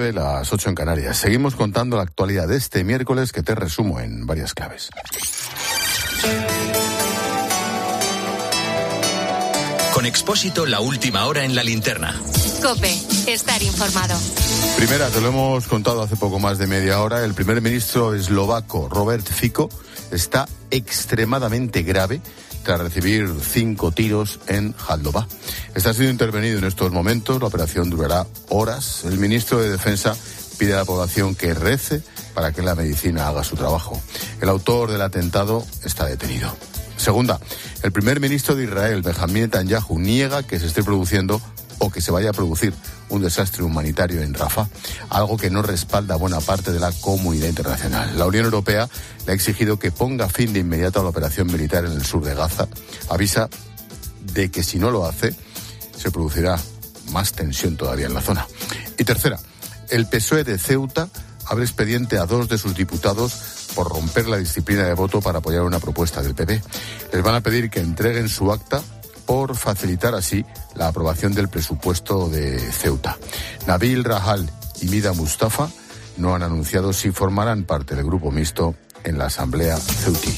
9, las 8 en Canarias. Seguimos contando la actualidad de este miércoles, que te resumo en varias claves. Con Expósito, la última hora en la linterna. COPE, estar informado. Primera, te lo hemos contado hace poco más de media hora, el primer ministro eslovaco Robert Fico está extremadamente grave tras recibir 5 tiros en Jaldova. Está siendo intervenido en estos momentos, la operación durará horas. El ministro de Defensa pide a la población que rece para que la medicina haga su trabajo. El autor del atentado está detenido. Segunda, el primer ministro de Israel, Benjamín Netanyahu, niega que se esté produciendo o que se vaya a producir un desastre humanitario en Rafah, algo que no respalda buena parte de la comunidad internacional. La Unión Europea le ha exigido que ponga fin de inmediato a la operación militar en el sur de Gaza. Avisa de que si no lo hace, se producirá más tensión todavía en la zona. Y tercera, el PSOE de Ceuta abre expediente a 2 de sus diputados por romper la disciplina de voto para apoyar una propuesta del PP. Les van a pedir que entreguen su acta por facilitar así la aprobación del presupuesto de Ceuta. Nabil Rajal y Mida Mustafa no han anunciado si formarán parte del grupo mixto en la Asamblea ceutí.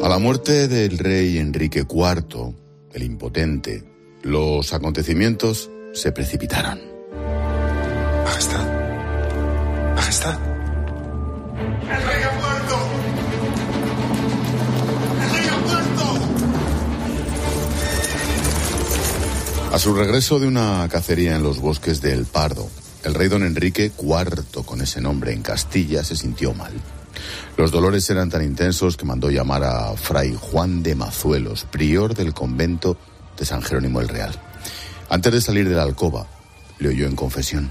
A la muerte del rey Enrique IV, el impotente, los acontecimientos se precipitaron. Majestad. Majestad. ¡El rey ha muerto! ¡El rey ha muerto! A su regreso de una cacería en los bosques de El Pardo, el rey don Enrique IV, con ese nombre en Castilla, se sintió mal. Los dolores eran tan intensos que mandó llamar a fray Juan de Mazuelos, prior del convento de San Jerónimo el Real. Antes de salir de la alcoba, le oyó en confesión.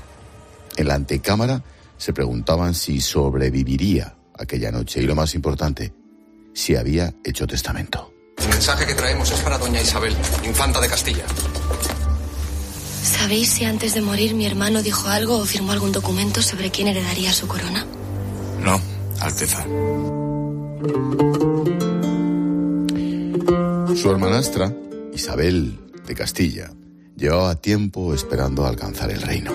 En la antecámara se preguntaban si sobreviviría aquella noche y, lo más importante, si había hecho testamento. El mensaje que traemos es para doña Isabel, infanta de Castilla. ¿Sabéis si antes de morir mi hermano dijo algo o firmó algún documento sobre quién heredaría su corona? No, Alteza. Su hermanastra, Isabel de Castilla, llevaba tiempo esperando alcanzar el reino.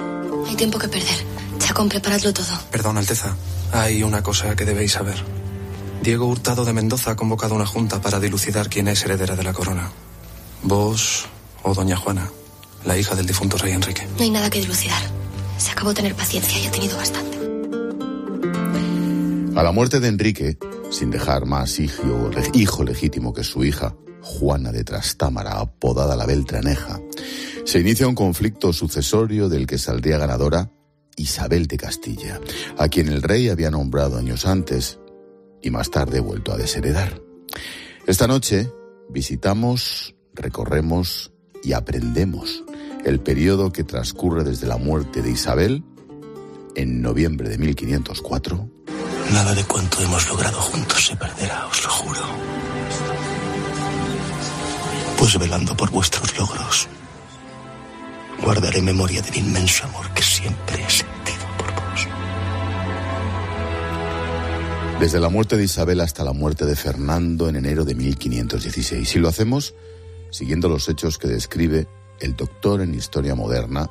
Hay tiempo que perder. Chacón, preparadlo todo. Perdón, Alteza. Hay una cosa que debéis saber. Diego Hurtado de Mendoza ha convocado una junta para dilucidar quién es heredera de la corona. Vos o doña Juana, la hija del difunto rey Enrique. No hay nada que dilucidar. Se acabó tener paciencia y he tenido bastante. A la muerte de Enrique, sin dejar más hijo legítimo que su hija, Juana de Trastámara, apodada la Beltraneja, se inicia un conflicto sucesorio del que saldría ganadora Isabel de Castilla, a quien el rey había nombrado años antes y más tarde vuelto a desheredar. Esta noche visitamos, recorremos y aprendemos el periodo que transcurre desde la muerte de Isabel en noviembre de 1504. Nada de cuanto hemos logrado juntos se perderá, os lo juro. Pues velando por vuestros logros, guardaré memoria del inmenso amor que siempre he sentido por vos. Desde la muerte de Isabel hasta la muerte de Fernando en enero de 1516. Y lo hacemos siguiendo los hechos que describe el doctor en Historia Moderna,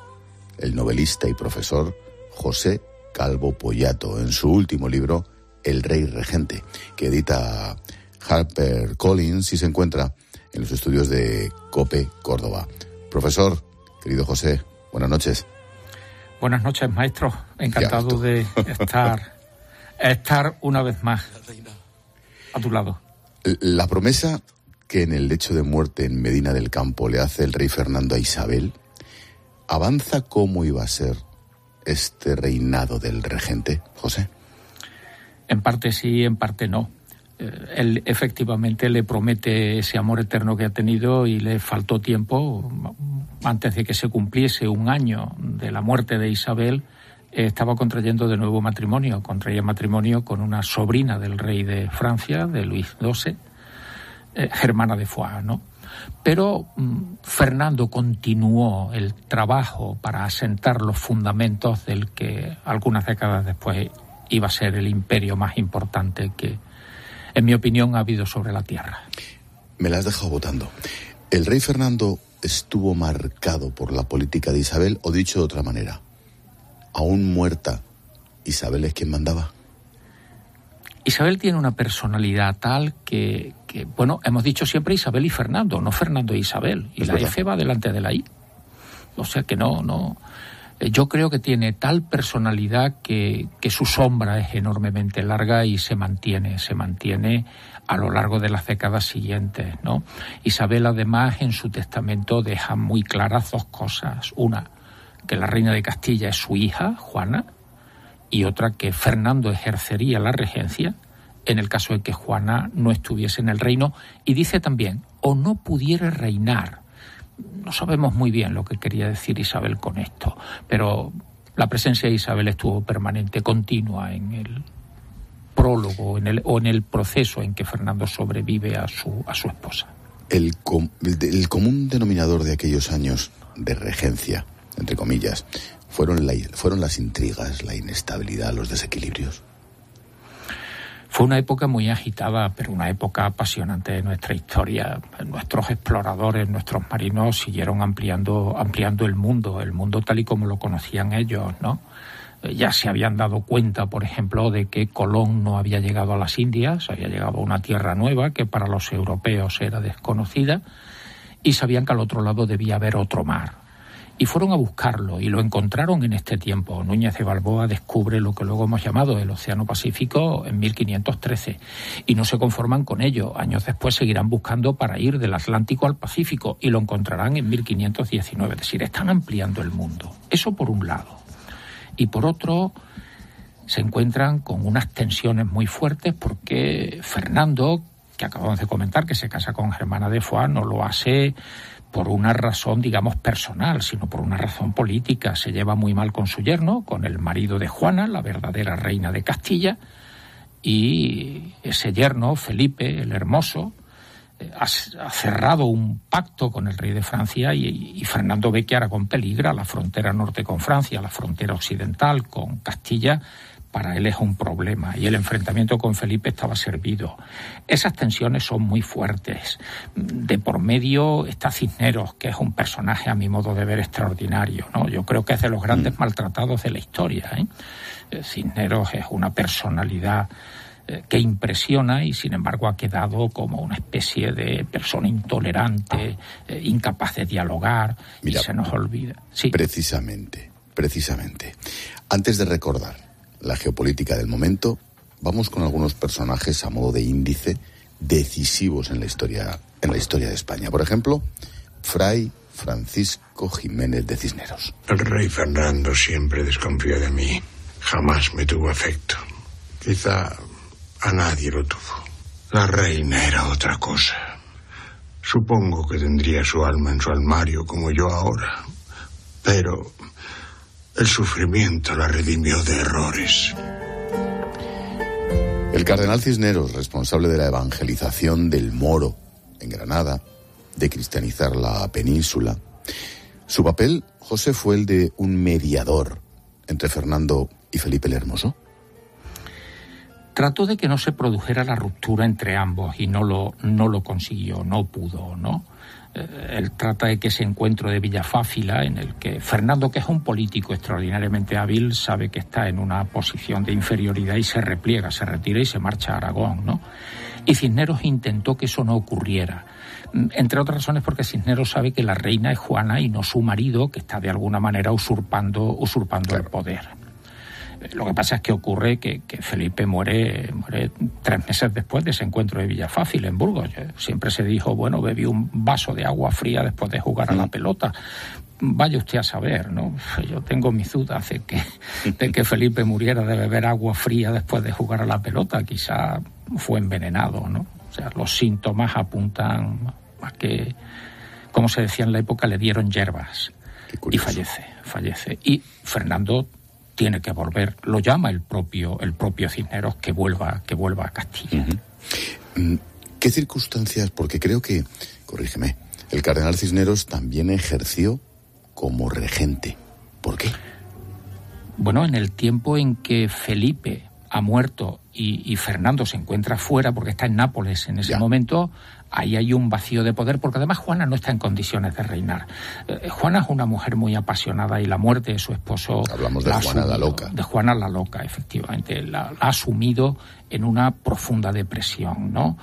el novelista y profesor José Calvo Pollato, en su último libro, El Rey Regente, que edita HarperCollins y se encuentra en los estudios de COPE Córdoba. Profesor, querido José, buenas noches. Buenas noches, maestro. Encantado de estar una vez más a tu lado. La promesa que en el lecho de muerte en Medina del Campo le hace el rey Fernando a Isabel, ¿avanza cómo iba a ser este reinado del regente, José? En parte sí, en parte no. Él efectivamente le promete ese amor eterno que ha tenido y le faltó tiempo. Antes de que se cumpliese un año de la muerte de Isabel, estaba contrayendo de nuevo matrimonio. Contraía matrimonio con una sobrina del rey de Francia, de Luis XII, Germana de Foix, ¿no? Pero Fernando continuó el trabajo para asentar los fundamentos del que algunas décadas después iba a ser el imperio más importante que, en mi opinión, ha habido sobre la tierra. Me la has dejado votando. ¿El rey Fernando estuvo marcado por la política de Isabel, o dicho de otra manera, aún muerta, Isabel es quien mandaba? Isabel tiene una personalidad tal que, bueno, hemos dicho siempre Isabel y Fernando, no Fernando e Isabel. Y la verdad. F va delante de la I. O sea que no. Yo creo que tiene tal personalidad que su sombra es enormemente larga y se mantiene a lo largo de las décadas siguientes, ¿no? Isabel, además, en su testamento deja muy claras dos cosas. Una, que la reina de Castilla es su hija, Juana, y otra, que Fernando ejercería la regencia en el caso de que Juana no estuviese en el reino, y dice también, o no pudiera reinar. No sabemos muy bien lo que quería decir Isabel con esto, pero la presencia de Isabel estuvo permanente, continua en el prólogo o en el proceso en que Fernando sobrevive a su esposa. El común denominador de aquellos años de regencia, entre comillas, fueron las intrigas, la inestabilidad, los desequilibrios. Fue una época muy agitada, pero una época apasionante de nuestra historia. Nuestros exploradores, nuestros marinos siguieron ampliando el mundo tal y como lo conocían ellos, ¿no? Ya se habían dado cuenta, por ejemplo, de que Colón no había llegado a las Indias, había llegado a una tierra nueva que para los europeos era desconocida, y sabían que al otro lado debía haber otro mar. Y fueron a buscarlo y lo encontraron en este tiempo. Núñez de Balboa descubre lo que luego hemos llamado el Océano Pacífico en 1513 y no se conforman con ello. Años después seguirán buscando para ir del Atlántico al Pacífico y lo encontrarán en 1519. Es decir, están ampliando el mundo. Eso por un lado. Y por otro, se encuentran con unas tensiones muy fuertes porque Fernando, que acabamos de comentar, que se casa con Germana de Foix, no lo hace por una razón, digamos, personal, sino por una razón política. Se lleva muy mal con su yerno, con el marido de Juana, la verdadera reina de Castilla, y ese yerno, Felipe el Hermoso, ha cerrado un pacto con el rey de Francia y Fernando ve que Aragón peligra, la frontera norte con Francia, la frontera occidental con Castilla. Para él es un problema y el enfrentamiento con Felipe estaba servido. Esas tensiones son muy fuertes. De por medio está Cisneros, que es un personaje a mi modo de ver extraordinario, ¿no? Yo creo que es de los grandes maltratados de la historia, ¿eh? Cisneros es una personalidad que impresiona y sin embargo ha quedado como una especie de persona intolerante, incapaz de dialogar. Mira, y se nos olvida. Sí. Precisamente. Antes de recordar la geopolítica del momento, vamos con algunos personajes a modo de índice decisivos en la historia de España. Por ejemplo, Fray Francisco Jiménez de Cisneros. El rey Fernando siempre desconfió de mí. Jamás me tuvo afecto. Quizá a nadie lo tuvo. La reina era otra cosa. Supongo que tendría su alma en su armario como yo ahora. Pero el sufrimiento la redimió de errores. El cardenal Cisneros, responsable de la evangelización del Moro en Granada, de cristianizar la península. Su papel, José, fue el de un mediador entre Fernando y Felipe el Hermoso. Trató de que no se produjera la ruptura entre ambos y no lo consiguió, no pudo, ¿no? Él trata de que ese encuentro de Villafáfila, en el que Fernando, que es un político extraordinariamente hábil, sabe que está en una posición de inferioridad y se repliega, se retira y se marcha a Aragón, ¿no? Y Cisneros intentó que eso no ocurriera, entre otras razones porque Cisneros sabe que la reina es Juana y no su marido, que está de alguna manera usurpando claro, el poder. Lo que pasa es que ocurre que Felipe muere 3 meses después de ese encuentro de Villafácil en Burgos. Siempre se dijo, bueno, bebí un vaso de agua fría después de jugar a la pelota. Vaya usted a saber, ¿no? Yo tengo mis dudas de que Felipe muriera de beber agua fría después de jugar a la pelota. Quizá fue envenenado, ¿no? O sea, los síntomas apuntan a que, como se decía en la época, le dieron hierbas y fallece. Y Fernando tiene que volver, lo llama el propio Cisneros, que vuelva a Castilla. ¿Qué circunstancias? Porque creo que, corrígeme, El cardenal Cisneros también ejerció como regente. ¿Por qué? Bueno, en el tiempo en que Felipe ha muerto y Fernando se encuentra fuera porque está en Nápoles en ese momento, ahí hay un vacío de poder, porque además Juana no está en condiciones de reinar. Juana es una mujer muy apasionada y la muerte de su esposo... Hablamos de Juana la Loca. De Juana la Loca, efectivamente. La ha asumido en una profunda depresión, ¿no?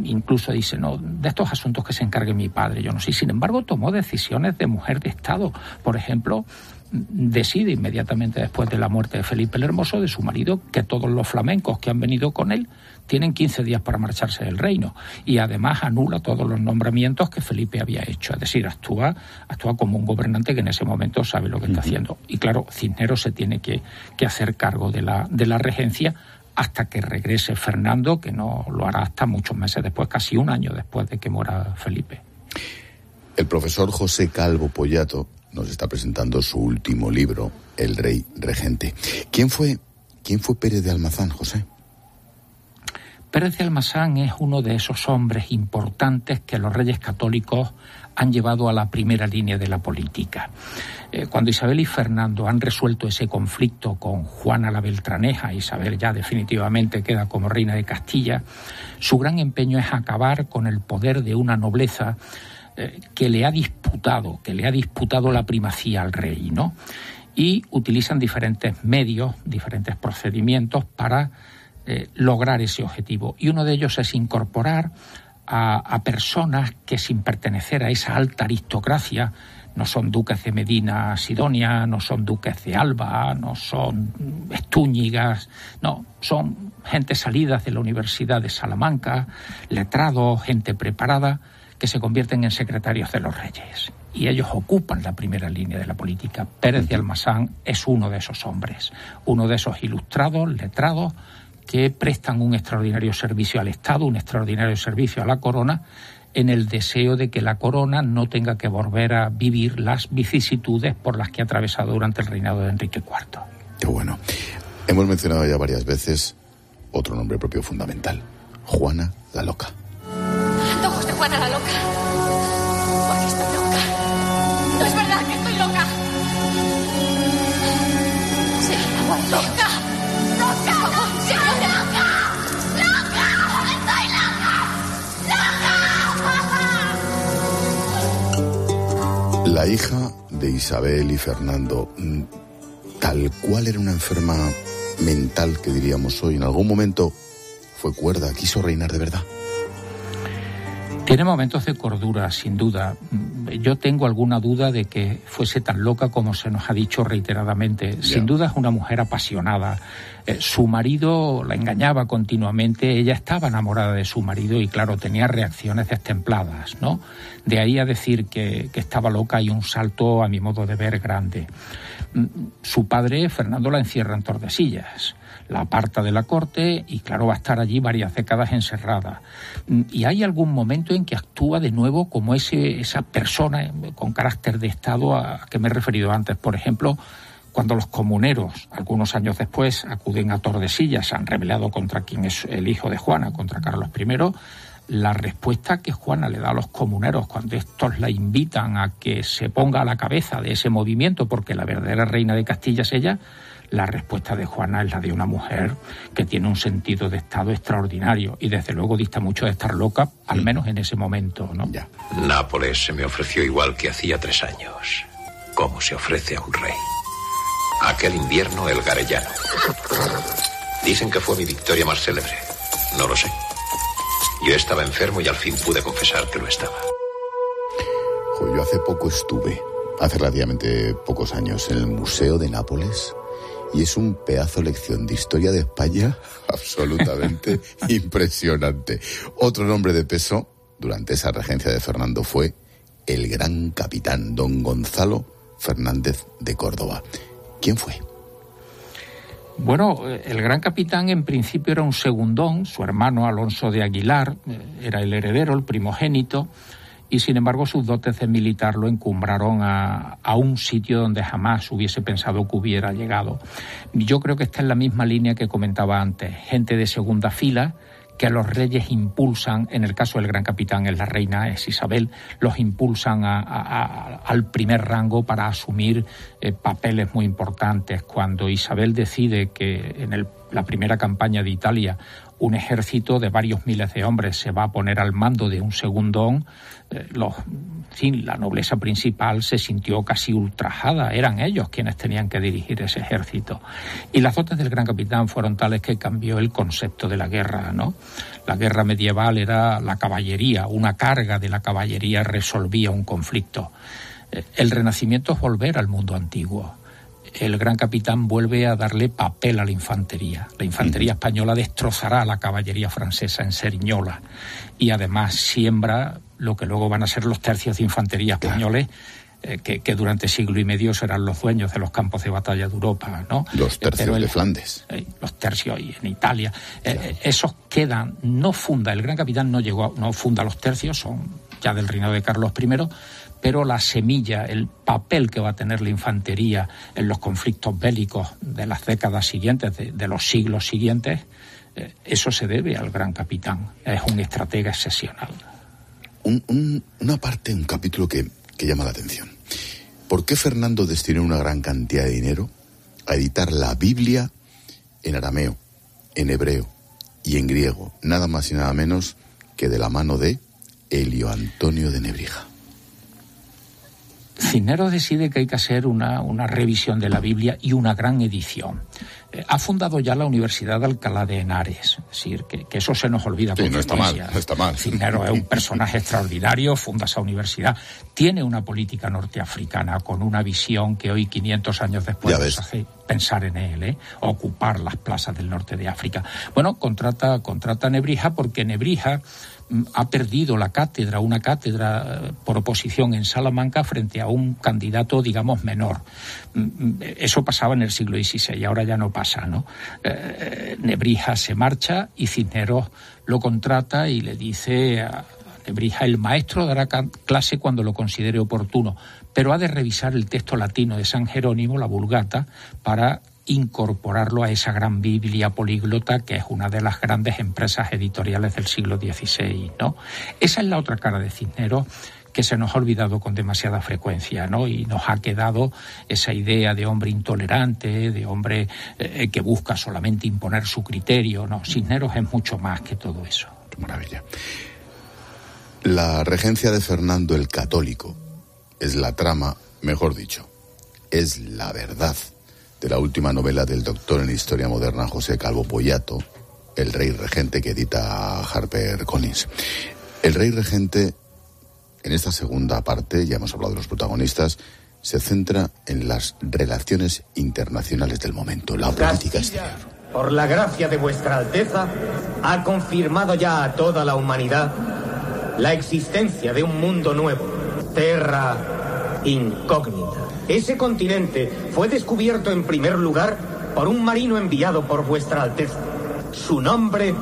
Incluso dice, no, de estos asuntos que se encargue mi padre, yo no sé. Sin embargo, tomó decisiones de mujer de Estado. Por ejemplo, decide inmediatamente después de la muerte de Felipe el Hermoso, de su marido, que todos los flamencos que han venido con él tienen 15 días para marcharse del reino, y además anula todos los nombramientos que Felipe había hecho. Es decir, actúa como un gobernante que en ese momento sabe lo que está haciendo. Y claro, Cisneros se tiene que hacer cargo de la regencia hasta que regrese Fernando, que no lo hará hasta muchos meses después, casi un año después de que muera Felipe. El profesor José Calvo Pollato nos está presentando su último libro, El Rey Regente. ¿Quién fue Pérez de Almazán, José? Pérez de Almazán es uno de esos hombres importantes que los reyes católicos han llevado a la primera línea de la política. Cuando Isabel y Fernando han resuelto ese conflicto con Juana la Beltraneja, Isabel ya definitivamente queda como reina de Castilla, su gran empeño es acabar con el poder de una nobleza que le ha disputado la primacía al rey, ¿no? Y utilizan diferentes medios, diferentes procedimientos para lograr ese objetivo. Y uno de ellos es incorporar a personas que, sin pertenecer a esa alta aristocracia, no son duques de Medina Sidonia, no son duques de Alba, no son Estúñigas, no, son gente salidas de la Universidad de Salamanca, letrados, gente preparada, que se convierten en secretarios de los reyes. Y ellos ocupan la primera línea de la política. Pérez de Almazán es uno de esos hombres, uno de esos ilustrados, letrados, que prestan un extraordinario servicio al Estado, un extraordinario servicio a la corona, en el deseo de que la corona no tenga que volver a vivir las vicisitudes por las que ha atravesado durante el reinado de Enrique IV. Qué bueno. Hemos mencionado ya varias veces otro nombre propio fundamental, Juana la Loca. Ojos de Juana la Loca. ¿Por qué estoy loca? No es verdad que estoy loca. Sí, loca. ¡Loca! ¡Sí, loca! ¡Loca! ¡Estoy loca! ¡Loca! La hija de Isabel y Fernando, tal cual era una enferma mental, que diríamos hoy, en algún momento fue cuerda, quiso reinar de verdad. Tiene momentos de cordura, sin duda. Yo tengo alguna duda de que fuese tan loca como se nos ha dicho reiteradamente. Sin duda es una mujer apasionada. Su marido la engañaba continuamente, ella estaba enamorada de su marido y, claro, tenía reacciones destempladas, ¿no? De ahí a decir que estaba loca hay un salto, a mi modo de ver, grande. Su padre, Fernando, la encierra en Tordesillas, la aparta de la corte y, claro, va a estar allí varias décadas encerrada. Y hay algún momento en que actúa de nuevo como esa persona con carácter de Estado a que me he referido antes. Por ejemplo, cuando los comuneros, algunos años después, acuden a Tordesillas, se han rebelado contra quien es el hijo de Juana, contra Carlos I, la respuesta que Juana le da a los comuneros cuando estos la invitan a que se ponga a la cabeza de ese movimiento, porque la verdadera reina de Castilla es ella, la respuesta de Juana es la de una mujer que tiene un sentido de Estado extraordinario y desde luego dista mucho de estar loca, al menos en ese momento, ¿no? Ya. Nápoles se me ofreció igual que hacía 3 años, como se ofrece a un rey. Aquel invierno el Garellano. Dicen que fue mi victoria más célebre. No lo sé. Yo estaba enfermo y al fin pude confesar que lo estaba. Yo hace poco estuve, hace relativamente pocos años, en el Museo de Nápoles. Y es un pedazo de lección de historia de España absolutamente impresionante. Otro nombre de peso durante esa regencia de Fernando fue el gran capitán don Gonzalo Fernández de Córdoba. ¿Quién fue? Bueno, el gran capitán en principio era un segundón, su hermano Alonso de Aguilar era el heredero, el primogénito, y sin embargo sus dotes de militar lo encumbraron a un sitio donde jamás hubiese pensado que hubiera llegado. Yo creo que está en la misma línea que comentaba antes, gente de segunda fila que los reyes impulsan, en el caso del Gran Capitán es la reina, es Isabel, los impulsan al primer rango para asumir papeles muy importantes. Cuando Isabel decide que en la primera campaña de Italia un ejército de varios miles de hombres se va a poner al mando de un segundón, la nobleza principal se sintió casi ultrajada. Eran ellos quienes tenían que dirigir ese ejército. Y las dotes del Gran Capitán fueron tales que cambió el concepto de la guerra, ¿no? La guerra medieval era la caballería, una carga de la caballería resolvía un conflicto. El Renacimiento es volver al mundo antiguo. El Gran Capitán vuelve a darle papel a la infantería. La infantería española destrozará a la caballería francesa en Cerignola y además siembra lo que luego van a ser los tercios de infantería españoles, que durante siglo y medio serán los dueños de los campos de batalla de Europa, ¿no? Los tercios de Flandes. Los tercios y en Italia. Claro. Esos quedan, no funda, el Gran Capitán no funda los tercios, son ya del reinado de Carlos I, pero la semilla, el papel que va a tener la infantería en los conflictos bélicos de las décadas siguientes, de los siglos siguientes, eso se debe al Gran Capitán. Es un estratega excepcional. Un capítulo que llama la atención. ¿Por qué Fernando destinó una gran cantidad de dinero a editar la Biblia en arameo, en hebreo y en griego? Nada más y nada menos que de la mano de Elio Antonio de Nebrija. Cisneros decide que hay que hacer una revisión de la Biblia y una gran edición. Ha fundado ya la Universidad de Alcalá de Henares, es decir, que eso se nos olvida con frecuencia. No está mal. Cisneros es un personaje extraordinario, funda esa universidad, tiene una política norteafricana con una visión que hoy, 500 años después, nos hace pensar en él, ocupar las plazas del norte de África. Bueno, contrata a Nebrija porque Nebrija ha perdido una cátedra por oposición en Salamanca frente a un candidato, digamos, menor. Eso pasaba en el siglo XVI, ahora ya no pasa, ¿no? Nebrija se marcha y Cisneros lo contrata y le dice a Nebrija: el maestro dará clase cuando lo considere oportuno, pero ha de revisar el texto latino de San Jerónimo, la Vulgata, para incorporarlo a esa gran Biblia políglota que es una de las grandes empresas editoriales del siglo XVI, ¿no? Esa es la otra cara de Cisneros que se nos ha olvidado con demasiada frecuencia, ¿no? Y nos ha quedado esa idea de hombre intolerante, de hombre que busca solamente imponer su criterio, ¿no? Cisneros es mucho más que todo eso. Qué maravilla. La regencia de Fernando el Católico es la trama, mejor dicho, es la verdad de la última novela del doctor en Historia Moderna José Calvo Pollato, El Rey Regente, que edita HarperCollins. El Rey Regente, en esta segunda parte, ya hemos hablado de los protagonistas, se centra en las relaciones internacionales del momento, la política exterior. Por la gracia de vuestra Alteza, ha confirmado ya a toda la humanidad la existencia de un mundo nuevo, Terra Incógnita. Ese continente fue descubierto en primer lugar por un marino enviado por vuestra Alteza. Su nombre,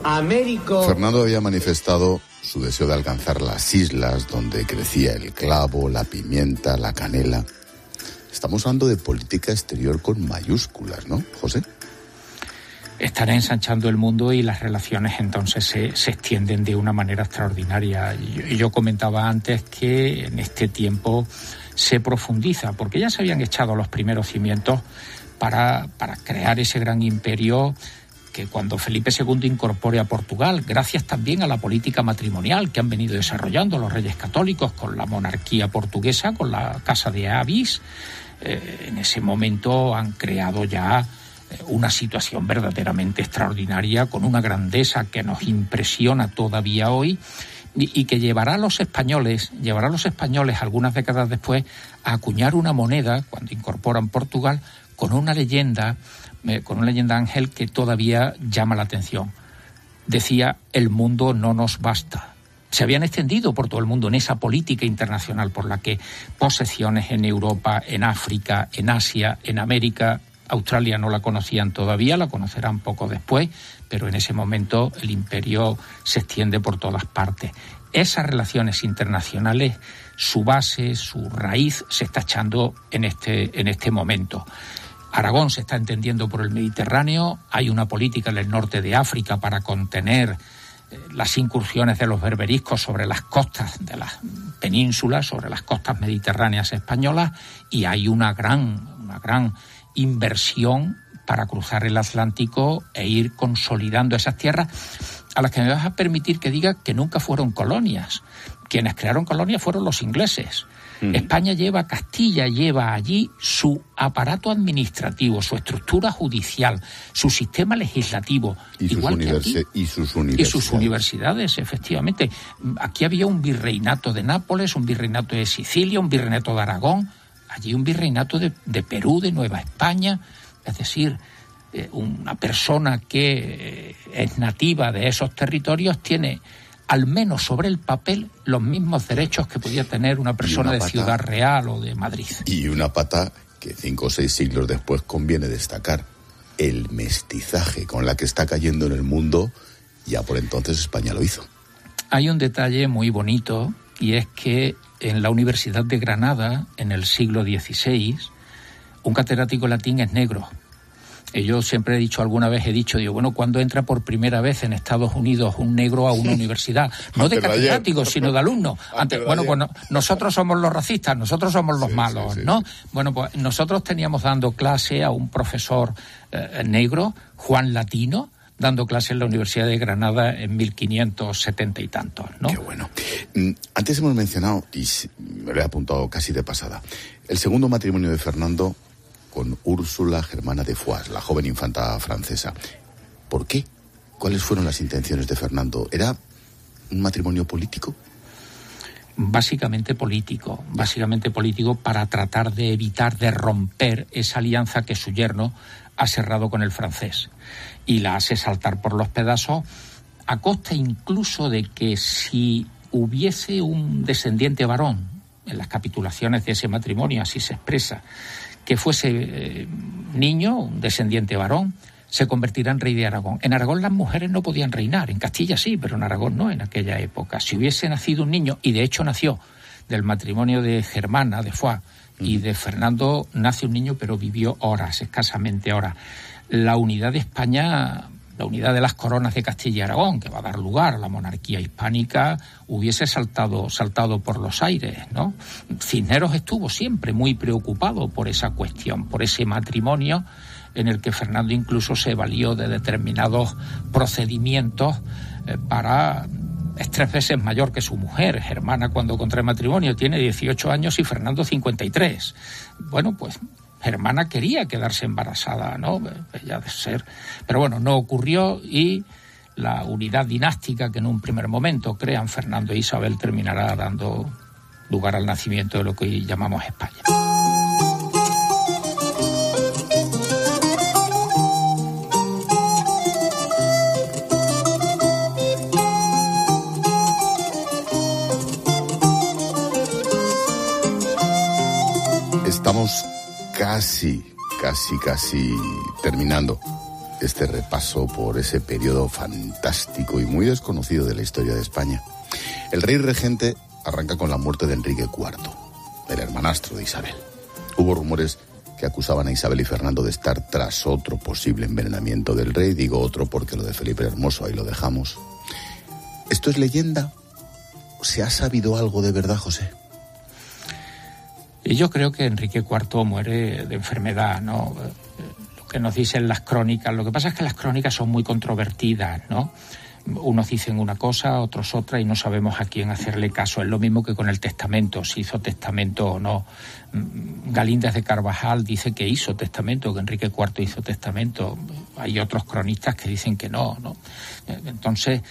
Américo... Fernando había manifestado su deseo de alcanzar las islas donde crecía el clavo, la pimienta, la canela. Estamos hablando de política exterior con mayúsculas, ¿no, José? Estará ensanchando el mundo y las relaciones entonces se extienden de una manera extraordinaria. Yo comentaba antes que en este tiempo se profundiza, porque ya se habían echado los primeros cimientos para crear ese gran imperio que cuando Felipe II incorpore a Portugal, gracias también a la política matrimonial que han venido desarrollando los reyes católicos con la monarquía portuguesa, con la Casa de Avis, en ese momento han creado ya una situación verdaderamente extraordinaria, con una grandeza que nos impresiona todavía hoy y que llevará a los españoles algunas décadas después a acuñar una moneda, cuando incorporan Portugal, con una leyenda ángel que todavía llama la atención. Decía: el mundo no nos basta. Se habían extendido por todo el mundo en esa política internacional por la que posesiones en Europa, en África, en Asia, en América, Australia no la conocían todavía, la conocerán poco después, pero en ese momento el imperio se extiende por todas partes. Esas relaciones internacionales, su base, su raíz, se está echando en este momento. Aragón se está entendiendo por el Mediterráneo, hay una política en el norte de África para contener las incursiones de los berberiscos sobre las costas de las penínsulas, sobre las costas mediterráneas españolas, y hay una gran inversión para cruzar el Atlántico e ir consolidando esas tierras, a las que me vas a permitir que diga que nunca fueron colonias. Quienes crearon colonias fueron los ingleses. Castilla lleva allí su aparato administrativo, su estructura judicial, su sistema legislativo, igual que aquí. Y sus universidades, efectivamente. Aquí había un virreinato de Nápoles, un virreinato de Sicilia, un virreinato de Aragón, allí un virreinato de Perú, de Nueva España. Es decir, una persona que es nativa de esos territorios tiene, al menos sobre el papel, los mismos derechos que podía tener una persona de Ciudad Real o de Madrid. Y una pata que 5 o 6 siglos después conviene destacar: el mestizaje con la que está cayendo en el mundo. Ya por entonces España lo hizo. Hay un detalle muy bonito, y es que en la Universidad de Granada, en el siglo XVI, un catedrático latín es negro. Yo siempre he dicho, bueno, ¿cuándo entra por primera vez en Estados Unidos un negro a una universidad? No de catedrático, sino de alumno. Nosotros somos los racistas, nosotros somos los malos, ¿no? Bueno, pues nosotros teníamos dando clase a un profesor negro, Juan Latino, dando clase en la Universidad de Granada en 1570 y tantos, ¿no? Qué bueno. Antes hemos mencionado, y me lo he apuntado casi de pasada, el segundo matrimonio de Fernando con Úrsula Germana de Foix, la joven infanta francesa. ¿Por qué? ¿Cuáles fueron las intenciones de Fernando? ¿Era un matrimonio político? Básicamente político para tratar de evitar, de romper esa alianza que su yerno ha cerrado con el francés, y la hace saltar por los pedazos, a costa incluso de que si hubiese un descendiente varón, en las capitulaciones de ese matrimonio así se expresa, que fuese niño, un descendiente varón, se convertirá en rey de Aragón. En Aragón las mujeres no podían reinar, en Castilla sí, pero en Aragón no, en aquella época. Si hubiese nacido un niño, y de hecho nació, del matrimonio de Germana de Foix y de Fernando, nace un niño, pero vivió escasamente horas. La unidad de España, la unidad de las coronas de Castilla y Aragón, que va a dar lugar a la monarquía hispánica, hubiese saltado por los aires, ¿no? Cisneros estuvo siempre muy preocupado por esa cuestión, por ese matrimonio en el que Fernando incluso se valió de determinados procedimientos para... Es 3 veces mayor que su mujer. Germana, cuando contrae matrimonio, tiene 18 años y Fernando 53. Bueno, pues Germana quería quedarse embarazada, ¿no? Ya de ser. Pero bueno, no ocurrió, y la unidad dinástica que en un primer momento crean Fernando e Isabel terminará dando lugar al nacimiento de lo que hoy llamamos España. Estamos casi terminando este repaso por ese periodo fantástico y muy desconocido de la historia de España. El rey regente arranca con la muerte de Enrique IV, el hermanastro de Isabel. Hubo rumores que acusaban a Isabel y Fernando de estar tras otro posible envenenamiento del rey. Digo otro porque lo de Felipe el Hermoso ahí lo dejamos. ¿Esto es leyenda? ¿Se ha sabido algo de verdad, José? Y yo creo que Enrique IV muere de enfermedad, ¿no? Lo que nos dicen las crónicas. Lo que pasa es que las crónicas son muy controvertidas, ¿no? Unos dicen una cosa, otros otra, y no sabemos a quién hacerle caso. Es lo mismo que con el testamento, si hizo testamento o no. Galíndez de Carvajal dice que hizo testamento, que Enrique IV hizo testamento. Hay otros cronistas que dicen que no, ¿no? Entonces,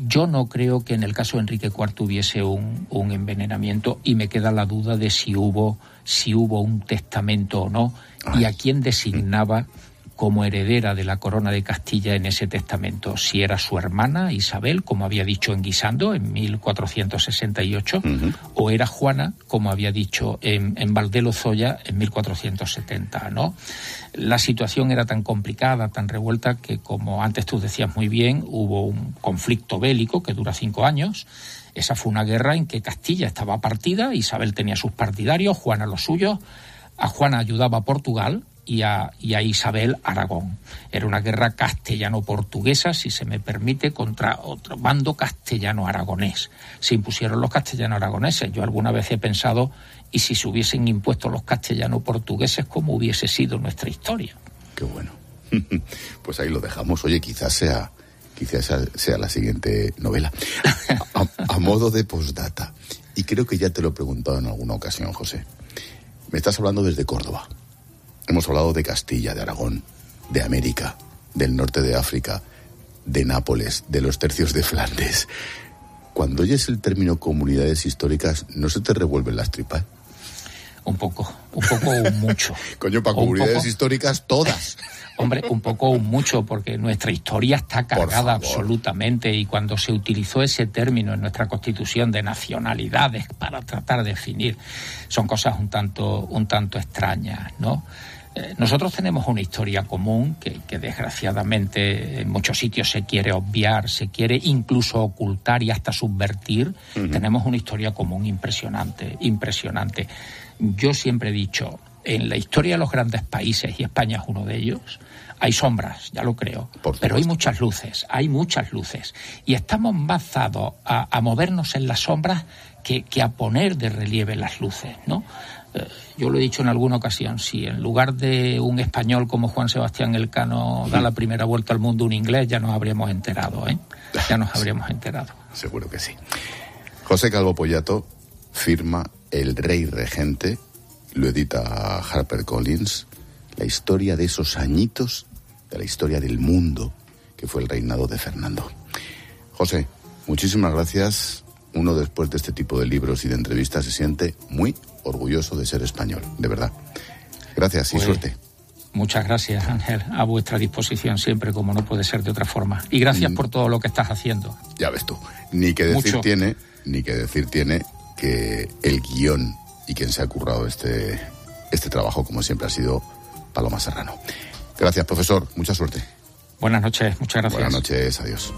yo no creo que en el caso de Enrique IV hubiese un envenenamiento, y me queda la duda de si hubo un testamento o no, y a quién designaba como heredera de la corona de Castilla en ese testamento, si era su hermana Isabel, como había dicho en Guisando en 1468, o era Juana, como había dicho en Valdelozoya en 1470, ¿no? La situación era tan complicada, tan revuelta, que, como antes tú decías muy bien, hubo un conflicto bélico que dura 5 años. Esa fue una guerra en que Castilla estaba partida, Isabel tenía sus partidarios, Juana los suyos. A Juana ayudaba a Portugal, y a Isabel Aragón. Era una guerra castellano-portuguesa, si se me permite, contra otro bando castellano-aragonés. Se impusieron los castellano-aragoneses. Yo alguna vez he pensado, ¿y si se hubiesen impuesto los castellano-portugueses, cómo hubiese sido nuestra historia? Qué bueno. Pues ahí lo dejamos. Oye, quizás sea la siguiente novela. A modo de postdata. Y creo que ya te lo he preguntado en alguna ocasión, José. Me estás hablando desde Córdoba. Hemos hablado de Castilla, de Aragón, de América, del norte de África, de Nápoles, de los tercios de Flandes. Cuando oyes el término comunidades históricas, ¿no se te revuelven las tripas? Un poco o mucho. Coño, para comunidades históricas todas. Hombre, un poco o mucho, porque nuestra historia está cargada absolutamente, y cuando se utilizó ese término en nuestra Constitución de nacionalidades para tratar de definir, son cosas un tanto extrañas, ¿no? Nosotros tenemos una historia común que desgraciadamente en muchos sitios se quiere obviar, se quiere incluso ocultar y hasta subvertir. Uh-huh. Tenemos una historia común impresionante. Yo siempre he dicho, en la historia de los grandes países, y España es uno de ellos, hay sombras, ya lo creo, pero hay muchas luces. Y estamos más dados a movernos en las sombras que a poner de relieve las luces, ¿no? Yo lo he dicho en alguna ocasión, si en lugar de un español como Juan Sebastián Elcano da la primera vuelta al mundo un inglés, ya nos habríamos enterado, ¿eh? Seguro que sí. José Calvo Pollato firma El Rey Regente, lo edita HarperCollins, la historia de esos añitos de la historia del mundo que fue el reinado de Fernando. José, muchísimas gracias. Uno, después de este tipo de libros y de entrevistas, se siente muy orgulloso de ser español, de verdad. Gracias y suerte. Muchas gracias, Ángel. A vuestra disposición siempre, como no puede ser de otra forma. Y gracias por todo lo que estás haciendo. Ya ves tú. Ni que decir tiene que el guión y quien se ha currado este trabajo, como siempre, ha sido Paloma Serrano. Gracias, profesor. Mucha suerte. Buenas noches. Muchas gracias. Buenas noches. Adiós.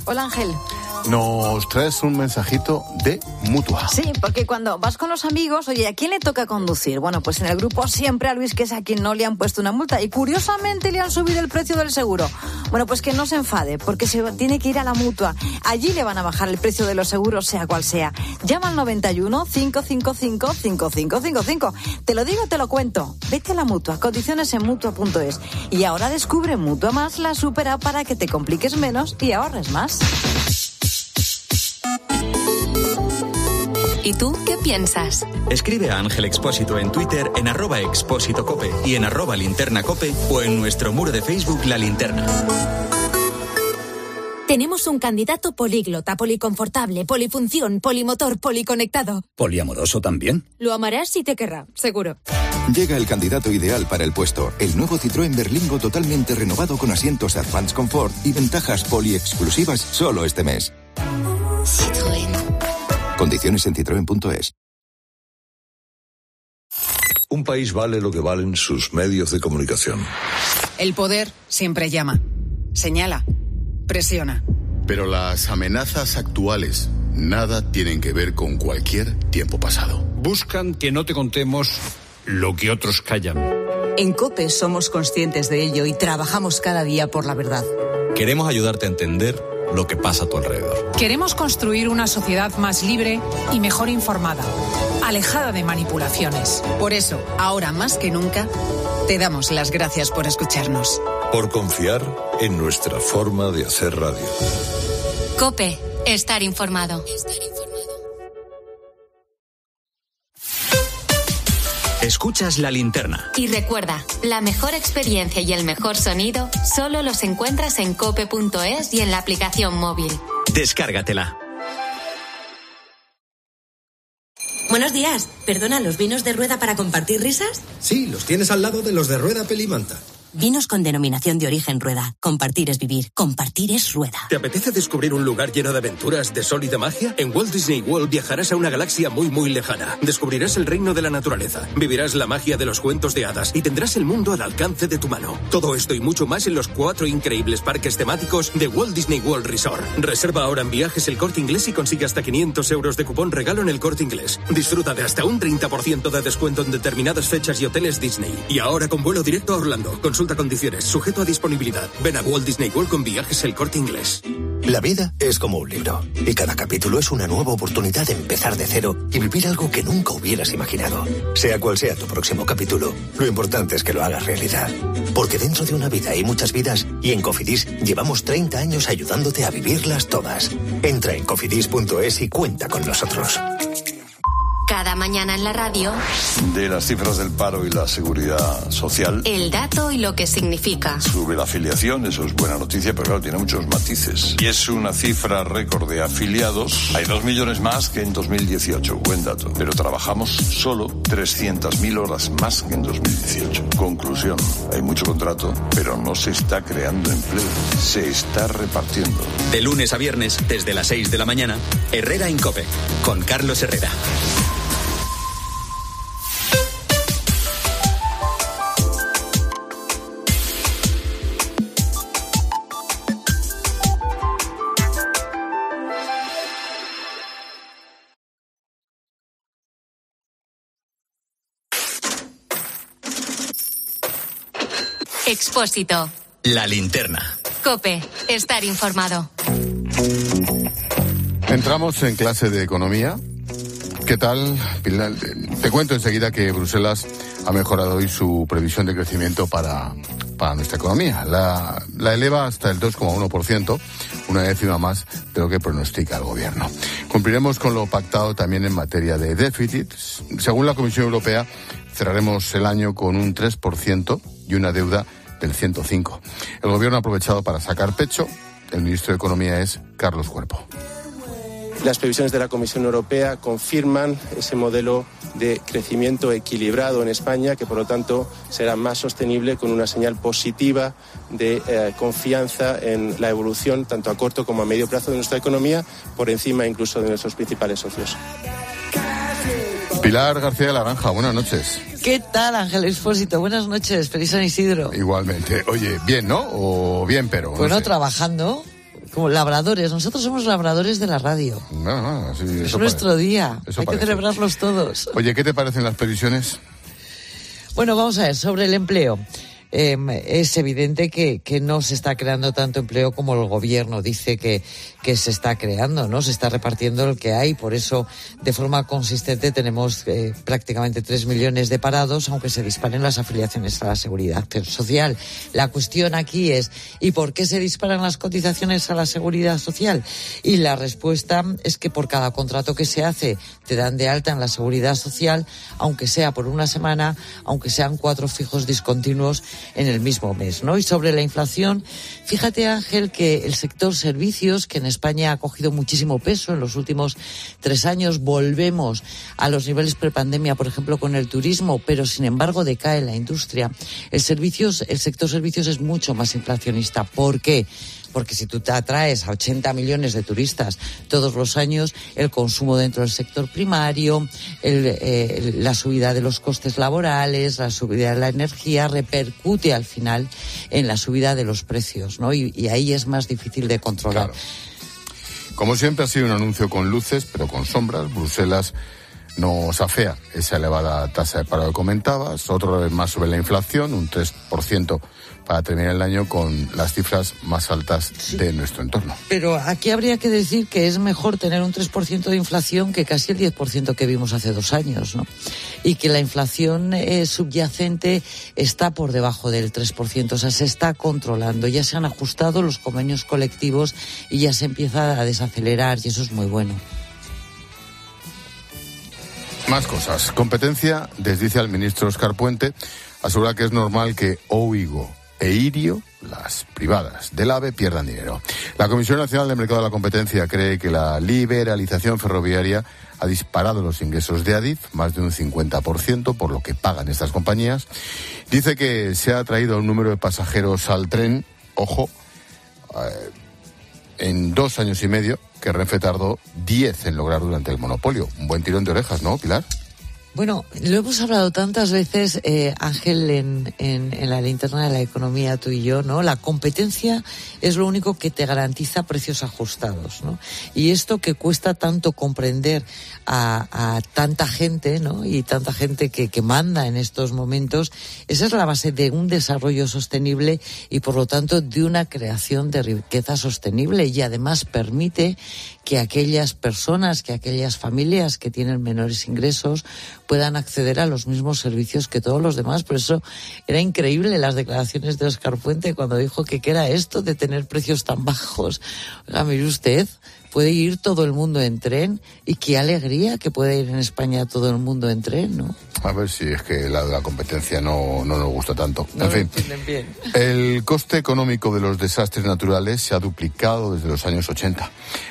Hola, Ángel. Nos traes un mensajito de Mutua. Sí, porque cuando vas con los amigos, oye, ¿a quién le toca conducir? Bueno, pues en el grupo siempre a Luis, que es a quien no le han puesto una multa, y curiosamente le han subido el precio del seguro. Bueno, pues que no se enfade, porque se tiene que ir a la Mutua. Allí le van a bajar el precio de los seguros, sea cual sea. Llama al 91 555 5555. Te lo digo, te lo cuento. Vete a la Mutua, condiciones en Mutua.es. Y ahora descubre Mutua Más, la super app para que te compliques menos y ahorres más. ¿Y tú qué piensas? Escribe a Ángel Expósito en Twitter en @expósitocope y en @linternacope o en nuestro muro de Facebook La Linterna. Tenemos un candidato políglota, policonfortable, polifunción, polimotor, policonectado. ¿Poliamoroso también? Lo amarás y te querrá, seguro. Llega el candidato ideal para el puesto. El nuevo Citroën Berlingo totalmente renovado con asientos Advanced Comfort y ventajas poliexclusivas solo este mes. Citroën. Condiciones en citroen.es. Un país vale lo que valen sus medios de comunicación. El poder siempre llama, señala, presiona. Pero las amenazas actuales nada tienen que ver con cualquier tiempo pasado. Buscan que no te contemos lo que otros callan. En COPE somos conscientes de ello y trabajamos cada día por la verdad. Queremos ayudarte a entender lo que pasa a tu alrededor. Queremos construir una sociedad más libre y mejor informada, alejada de manipulaciones. Por eso, ahora más que nunca, te damos las gracias por escucharnos. Por confiar en nuestra forma de hacer radio. COPE, estar informado. Escuchas La Linterna. Y recuerda, la mejor experiencia y el mejor sonido solo los encuentras en cope.es y en la aplicación móvil. Descárgatela. Buenos días. Perdona, ¿los vinos de Rueda para compartir risas? Sí, los tienes al lado de los de Rueda Pelimanta. Vinos con denominación de origen Rueda. Compartir es vivir. Compartir es Rueda. ¿Te apetece descubrir un lugar lleno de aventuras, de sol y de magia? En Walt Disney World viajarás a una galaxia muy, muy lejana. Descubrirás el reino de la naturaleza. Vivirás la magia de los cuentos de hadas y tendrás el mundo al alcance de tu mano. Todo esto y mucho más en los 4 increíbles parques temáticos de Walt Disney World Resort. Reserva ahora en Viajes El Corte Inglés y consigue hasta 500 euros de cupón regalo en El Corte Inglés. Disfruta de hasta un 30% de descuento en determinadas fechas y hoteles Disney. Y ahora con vuelo directo a Orlando. Consulta condiciones, sujeto a disponibilidad. Ven a Walt Disney World con Viajes El Corte Inglés. La vida es como un libro y cada capítulo es una nueva oportunidad de empezar de cero y vivir algo que nunca hubieras imaginado. Sea cual sea tu próximo capítulo, lo importante es que lo hagas realidad. Porque dentro de una vida hay muchas vidas y en Cofidis llevamos 30 años ayudándote a vivirlas todas. Entra en cofidis.es y cuenta con nosotros. Cada mañana en la radio, De las cifras del paro y la seguridad social. el dato y lo que significa. Sube la afiliación, eso es buena noticia, pero claro, tiene muchos matices. Y es una cifra récord de afiliados. Hay 2 millones más que en 2018, buen dato. Pero trabajamos solo 300.000 horas más que en 2018. Conclusión, hay mucho contrato, pero no se está creando empleo, se está repartiendo. De lunes a viernes, desde las 6 de la mañana, Herrera en COPE, con Carlos Herrera. Expósito. La Linterna. COPE. Estar informado. Entramos en clase de economía. ¿Qué tal, Pilar? Te cuento enseguida que Bruselas ha mejorado hoy su previsión de crecimiento para nuestra economía. La eleva hasta el 2,1%, una décima más de lo que pronostica el gobierno. Cumpliremos con lo pactado también en materia de déficit. Según la Comisión Europea, cerraremos el año con un 3% y una deuda del 105%. El gobierno ha aprovechado para sacar pecho. El ministro de Economía es Carlos Cuerpo. Las previsiones de la Comisión Europea confirman ese modelo de crecimiento equilibrado en España, que por lo tanto será más sostenible, con una señal positiva de confianza en la evolución tanto a corto como a medio plazo de nuestra economía, por encima incluso de nuestros principales socios. Pilar García de la Granja, buenas noches. ¿Qué tal, Ángel Expósito? Buenas noches, feliz San Isidro. Igualmente. Oye, bien, ¿no? O bien, pero... Bueno, no sé. Trabajando como labradores. Nosotros somos labradores de la radio. No, sí, es nuestro día. Hay que celebrarlos todos. Oye, ¿qué te parecen las previsiones? Bueno, vamos a ver, sobre el empleo. Es evidente que no se está creando tanto empleo como el gobierno dice que se está creando, ¿no? Se está repartiendo el que hay. Por eso, de forma consistente, tenemos prácticamente 3 millones de parados, aunque se disparen las afiliaciones a la seguridad social. La cuestión aquí es, ¿y por qué se disparan las cotizaciones a la seguridad social? Y la respuesta es que por cada contrato que se hace, te dan de alta en la seguridad social, aunque sea por una semana, aunque sean 4 fijos discontinuos en el mismo mes, ¿no? Y sobre la inflación, fíjate, Ángel, que el sector servicios, que en España ha cogido muchísimo peso en los últimos 3 años, volvemos a los niveles prepandemia, por ejemplo, con el turismo, pero sin embargo decae la industria. El sector servicios es mucho más inflacionista. ¿Por qué? Porque si tú te atraes a 80 millones de turistas todos los años, el consumo dentro del sector primario, la subida de los costes laborales, la subida de la energía, repercute al final en la subida de los precios, ¿no? Y ahí es más difícil de controlar. Claro. Como siempre ha sido un anuncio con luces, pero con sombras. Bruselas nos afea esa elevada tasa de paro que comentabas, otra vez más sobre la inflación, un 3% para terminar el año con las cifras más altas de nuestro entorno. Pero aquí habría que decir que es mejor tener un 3% de inflación que casi el 10% que vimos hace 2 años, ¿no? Y que la inflación subyacente está por debajo del 3%, o sea, se está controlando. Ya se han ajustado los convenios colectivos y ya se empieza a desacelerar, y eso es muy bueno. Más cosas. Competencia desdice al ministro Óscar Puente. Asegura que es normal que Ouigo e Irio, las privadas del AVE, pierdan dinero. La Comisión Nacional del Mercado de la Competencia cree que la liberalización ferroviaria ha disparado los ingresos de Adif, más de un 50%, por lo que pagan estas compañías. Dice que se ha traído un número de pasajeros al tren, ojo, en 2 años y medio, que Renfe tardó 10 en lograr durante el monopolio. Un buen tirón de orejas, ¿no, Pilar? Bueno, lo hemos hablado tantas veces, Ángel, en la linterna de la economía, tú y yo, ¿no? La competencia es lo único que te garantiza precios ajustados, ¿no? Y esto que cuesta tanto comprender a tanta gente, ¿no? Y tanta gente que manda en estos momentos, esa es la base de un desarrollo sostenible y, por lo tanto, de una creación de riqueza sostenible, y además permite que aquellas personas, que aquellas familias que tienen menores ingresos puedan acceder a los mismos servicios que todos los demás. Por eso era increíble las declaraciones de Óscar Puente cuando dijo que qué era esto de tener precios tan bajos. Oiga, mire usted, puede ir todo el mundo en tren, y qué alegría que puede ir en España todo el mundo en tren, ¿no? A ver si es que la competencia no nos gusta tanto. No, en fin, entienden bien. El coste económico de los desastres naturales se ha duplicado desde los años 80.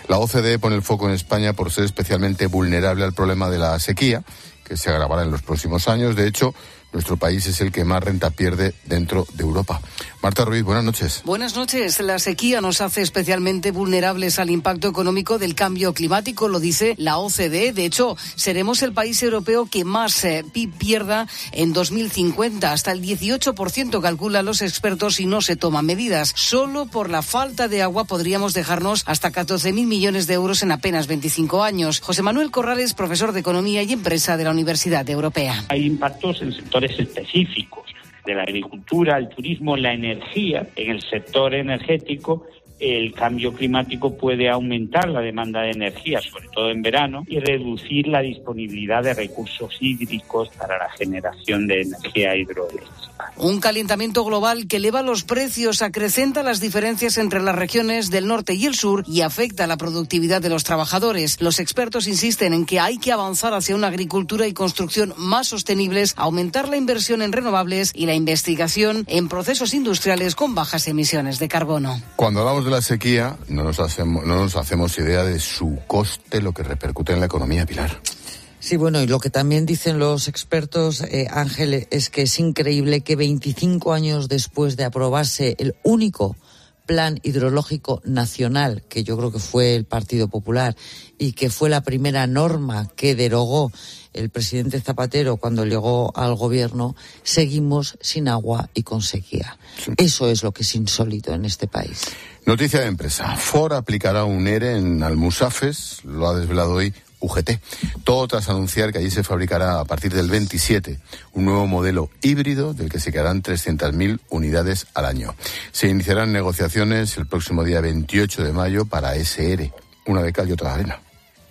La OCDE pone el foco en España por ser especialmente vulnerable al problema de la sequía, que se agravará en los próximos años. De hecho, nuestro país es el que más renta pierde dentro de Europa. Marta Ruiz, buenas noches. Buenas noches. La sequía nos hace especialmente vulnerables al impacto económico del cambio climático, lo dice la OCDE. De hecho, seremos el país europeo que más PIB pierda en 2050. Hasta el 18% calculan los expertos si no se toman medidas. Solo por la falta de agua podríamos dejarnos hasta 14.000 millones de euros en apenas 25 años. José Manuel Corrales, profesor de Economía y Empresa de la Universidad Europea. Hay impactos en sectores específicos de la agricultura, el turismo, la energía. En el sector energético, el cambio climático puede aumentar la demanda de energía, sobre todo en verano, y reducir la disponibilidad de recursos hídricos para la generación de energía hidroeléctrica. Un calentamiento global que eleva los precios, acrecenta las diferencias entre las regiones del norte y el sur y afecta la productividad de los trabajadores. Los expertos insisten en que hay que avanzar hacia una agricultura y construcción más sostenibles, aumentar la inversión en renovables y la investigación en procesos industriales con bajas emisiones de carbono. Cuando hablamos de la sequía, no nos hacemos idea de su coste, lo que repercute en la economía, Pilar. Sí, bueno, y lo que también dicen los expertos, Ángel, es que es increíble que 25 años después de aprobarse el único plan hidrológico nacional, que yo creo que fue el Partido Popular, y que fue la primera norma que derogó el presidente Zapatero cuando llegó al gobierno, seguimos sin agua y con sequía. Sí. Eso es lo que es insólito en este país. Noticia de empresa. Ford aplicará un ERE en Almusafes, lo ha desvelado hoy UGT. Todo tras anunciar que allí se fabricará a partir del 27 un nuevo modelo híbrido del que se quedarán 300.000 unidades al año. Se iniciarán negociaciones el próximo día 28 de mayo para ese ERE, una de cal y otra de arena.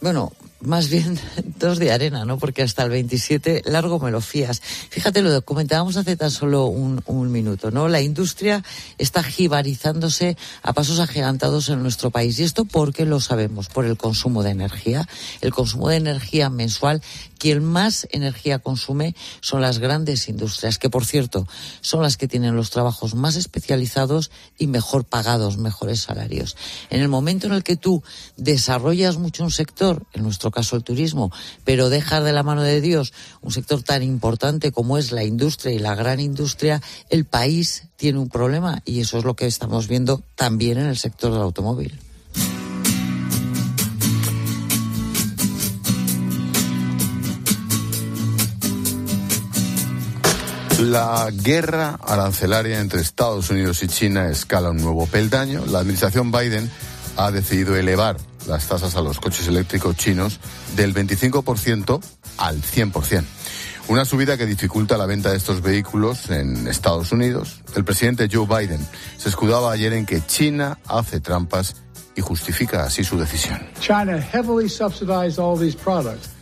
Bueno, más bien 2 de arena, ¿no? Porque hasta el 27 largo me lo fías. Fíjate, lo comentábamos hace tan solo un minuto, ¿no? La industria está jibarizándose a pasos agigantados en nuestro país. ¿Y esto por qué lo sabemos? Por el consumo de energía. El consumo de energía mensual. Quien más energía consume son las grandes industrias, que por cierto son las que tienen los trabajos más especializados y mejor pagados, mejores salarios. En el momento en el que tú desarrollas mucho un sector, en nuestro caso el turismo, pero dejas de la mano de Dios un sector tan importante como es la industria y la gran industria, el país tiene un problema, y eso es lo que estamos viendo también en el sector del automóvil. La guerra arancelaria entre Estados Unidos y China escala un nuevo peldaño. La administración Biden ha decidido elevar las tasas a los coches eléctricos chinos del 25% al 100%. Una subida que dificulta la venta de estos vehículos en Estados Unidos. El presidente Joe Biden se escudaba ayer en que China hace trampas y justifica así su decisión.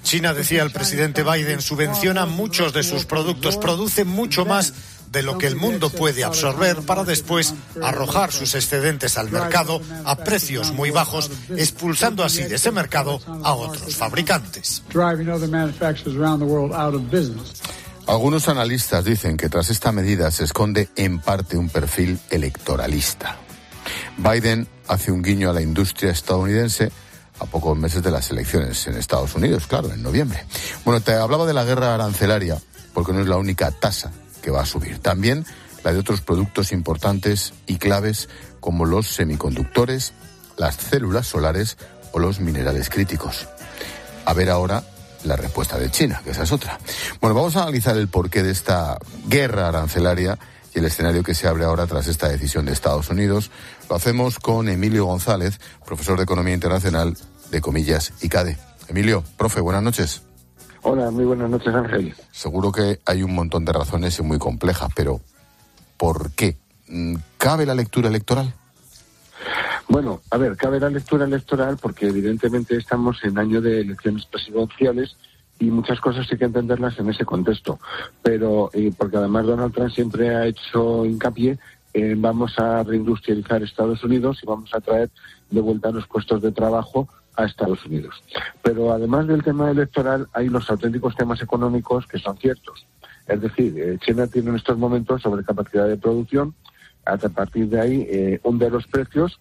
China, decía el presidente Biden, subvenciona muchos de sus productos, produce mucho más de lo que el mundo puede absorber para después arrojar sus excedentes al mercado a precios muy bajos, expulsando así de ese mercado a otros fabricantes. Algunos analistas dicen que tras esta medida se esconde en parte un perfil electoralista. Biden hace un guiño a la industria estadounidense a pocos meses de las elecciones en Estados Unidos, claro, en noviembre. Bueno, te hablaba de la guerra arancelaria porque no es la única tasa que va a subir. También la de otros productos importantes y claves como los semiconductores, las células solares o los minerales críticos. A ver ahora la respuesta de China, que esa es otra. Bueno, vamos a analizar el porqué de esta guerra arancelaria y el escenario que se abre ahora tras esta decisión de Estados Unidos. Lo hacemos con Emilio González, profesor de Economía Internacional de Comillas ICADE. Emilio, profe, buenas noches. Hola, muy buenas noches, Ángel. Seguro que hay un montón de razones y muy complejas, pero ¿por qué? ¿Cabe la lectura electoral? Bueno, a ver, cabe la lectura electoral porque evidentemente estamos en año de elecciones presidenciales y muchas cosas hay que entenderlas en ese contexto. Pero, porque además Donald Trump siempre ha hecho hincapié en vamos a reindustrializar Estados Unidos y vamos a traer de vuelta los puestos de trabajo a Estados Unidos. Pero además del tema electoral hay los auténticos temas económicos que son ciertos. Es decir, China tiene en estos momentos sobrecapacidad de producción, a partir de ahí hunde los precios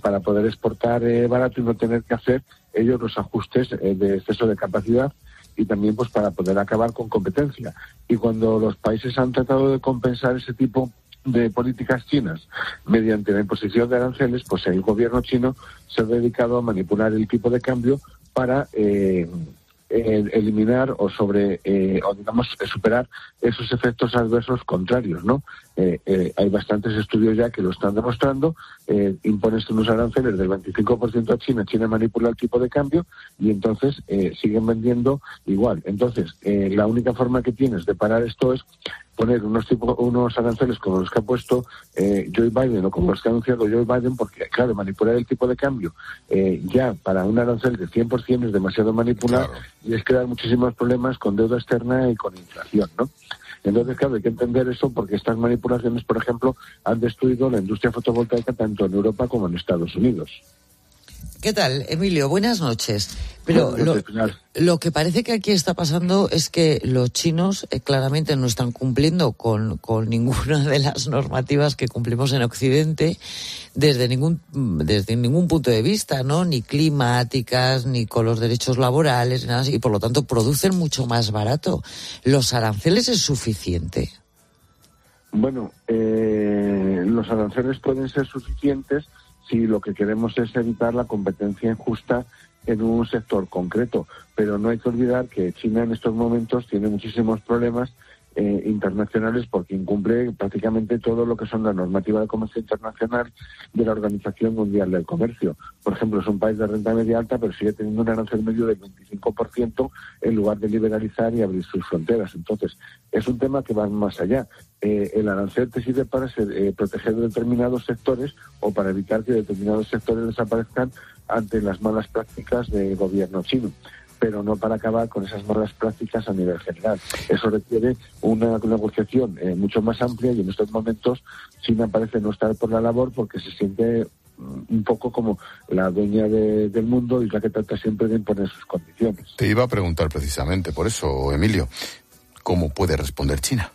para poder exportar barato y no tener que hacer ellos los ajustes de exceso de capacidad y también pues para poder acabar con competencia. Y cuando los países han tratado de compensar ese tipo de políticas chinas mediante la imposición de aranceles, pues el gobierno chino se ha dedicado a manipular el tipo de cambio para eliminar o digamos superar esos efectos adversos contrarios, ¿no? Hay bastantes estudios ya que lo están demostrando. Impones unos aranceles del 25% a China, China manipula el tipo de cambio y entonces siguen vendiendo igual. Entonces, la única forma que tienes de parar esto es poner unos aranceles como los que ha puesto Joe Biden o como los que ha anunciado Joe Biden, porque, claro, manipular el tipo de cambio ya para un arancel de 100% es demasiado manipular, claro, y es crear muchísimos problemas con deuda externa y con inflación, ¿no? Entonces, claro, hay que entender eso porque estas manipulaciones, por ejemplo, han destruido la industria fotovoltaica tanto en Europa como en Estados Unidos. ¿Qué tal, Emilio? Buenas noches. Pero lo que parece que aquí está pasando es que los chinos claramente no están cumpliendo con ninguna de las normativas que cumplimos en Occidente desde ningún punto de vista, ¿no? Ni climáticas, ni con los derechos laborales, nada así, y por lo tanto producen mucho más barato. ¿Los aranceles es suficiente? Bueno, los aranceles pueden ser suficientes si lo que queremos es evitar la competencia injusta en un sector concreto. Pero no hay que olvidar que China en estos momentos tiene muchísimos problemas internacionales porque incumple prácticamente todo lo que son la normativa de comercio internacional de la Organización Mundial del Comercio. Por ejemplo, es un país de renta media alta, pero sigue teniendo un arancel medio del 25% en lugar de liberalizar y abrir sus fronteras. Entonces, es un tema que va más allá. El arancel te sirve para proteger determinados sectores o para evitar que determinados sectores desaparezcan ante las malas prácticas del gobierno chino, pero no para acabar con esas malas prácticas a nivel general. Eso requiere una negociación mucho más amplia y en estos momentos China parece no estar por la labor porque se siente un poco como la dueña del mundo y la que trata siempre de imponer sus condiciones. Te iba a preguntar precisamente por eso, Emilio, ¿cómo puede responder China?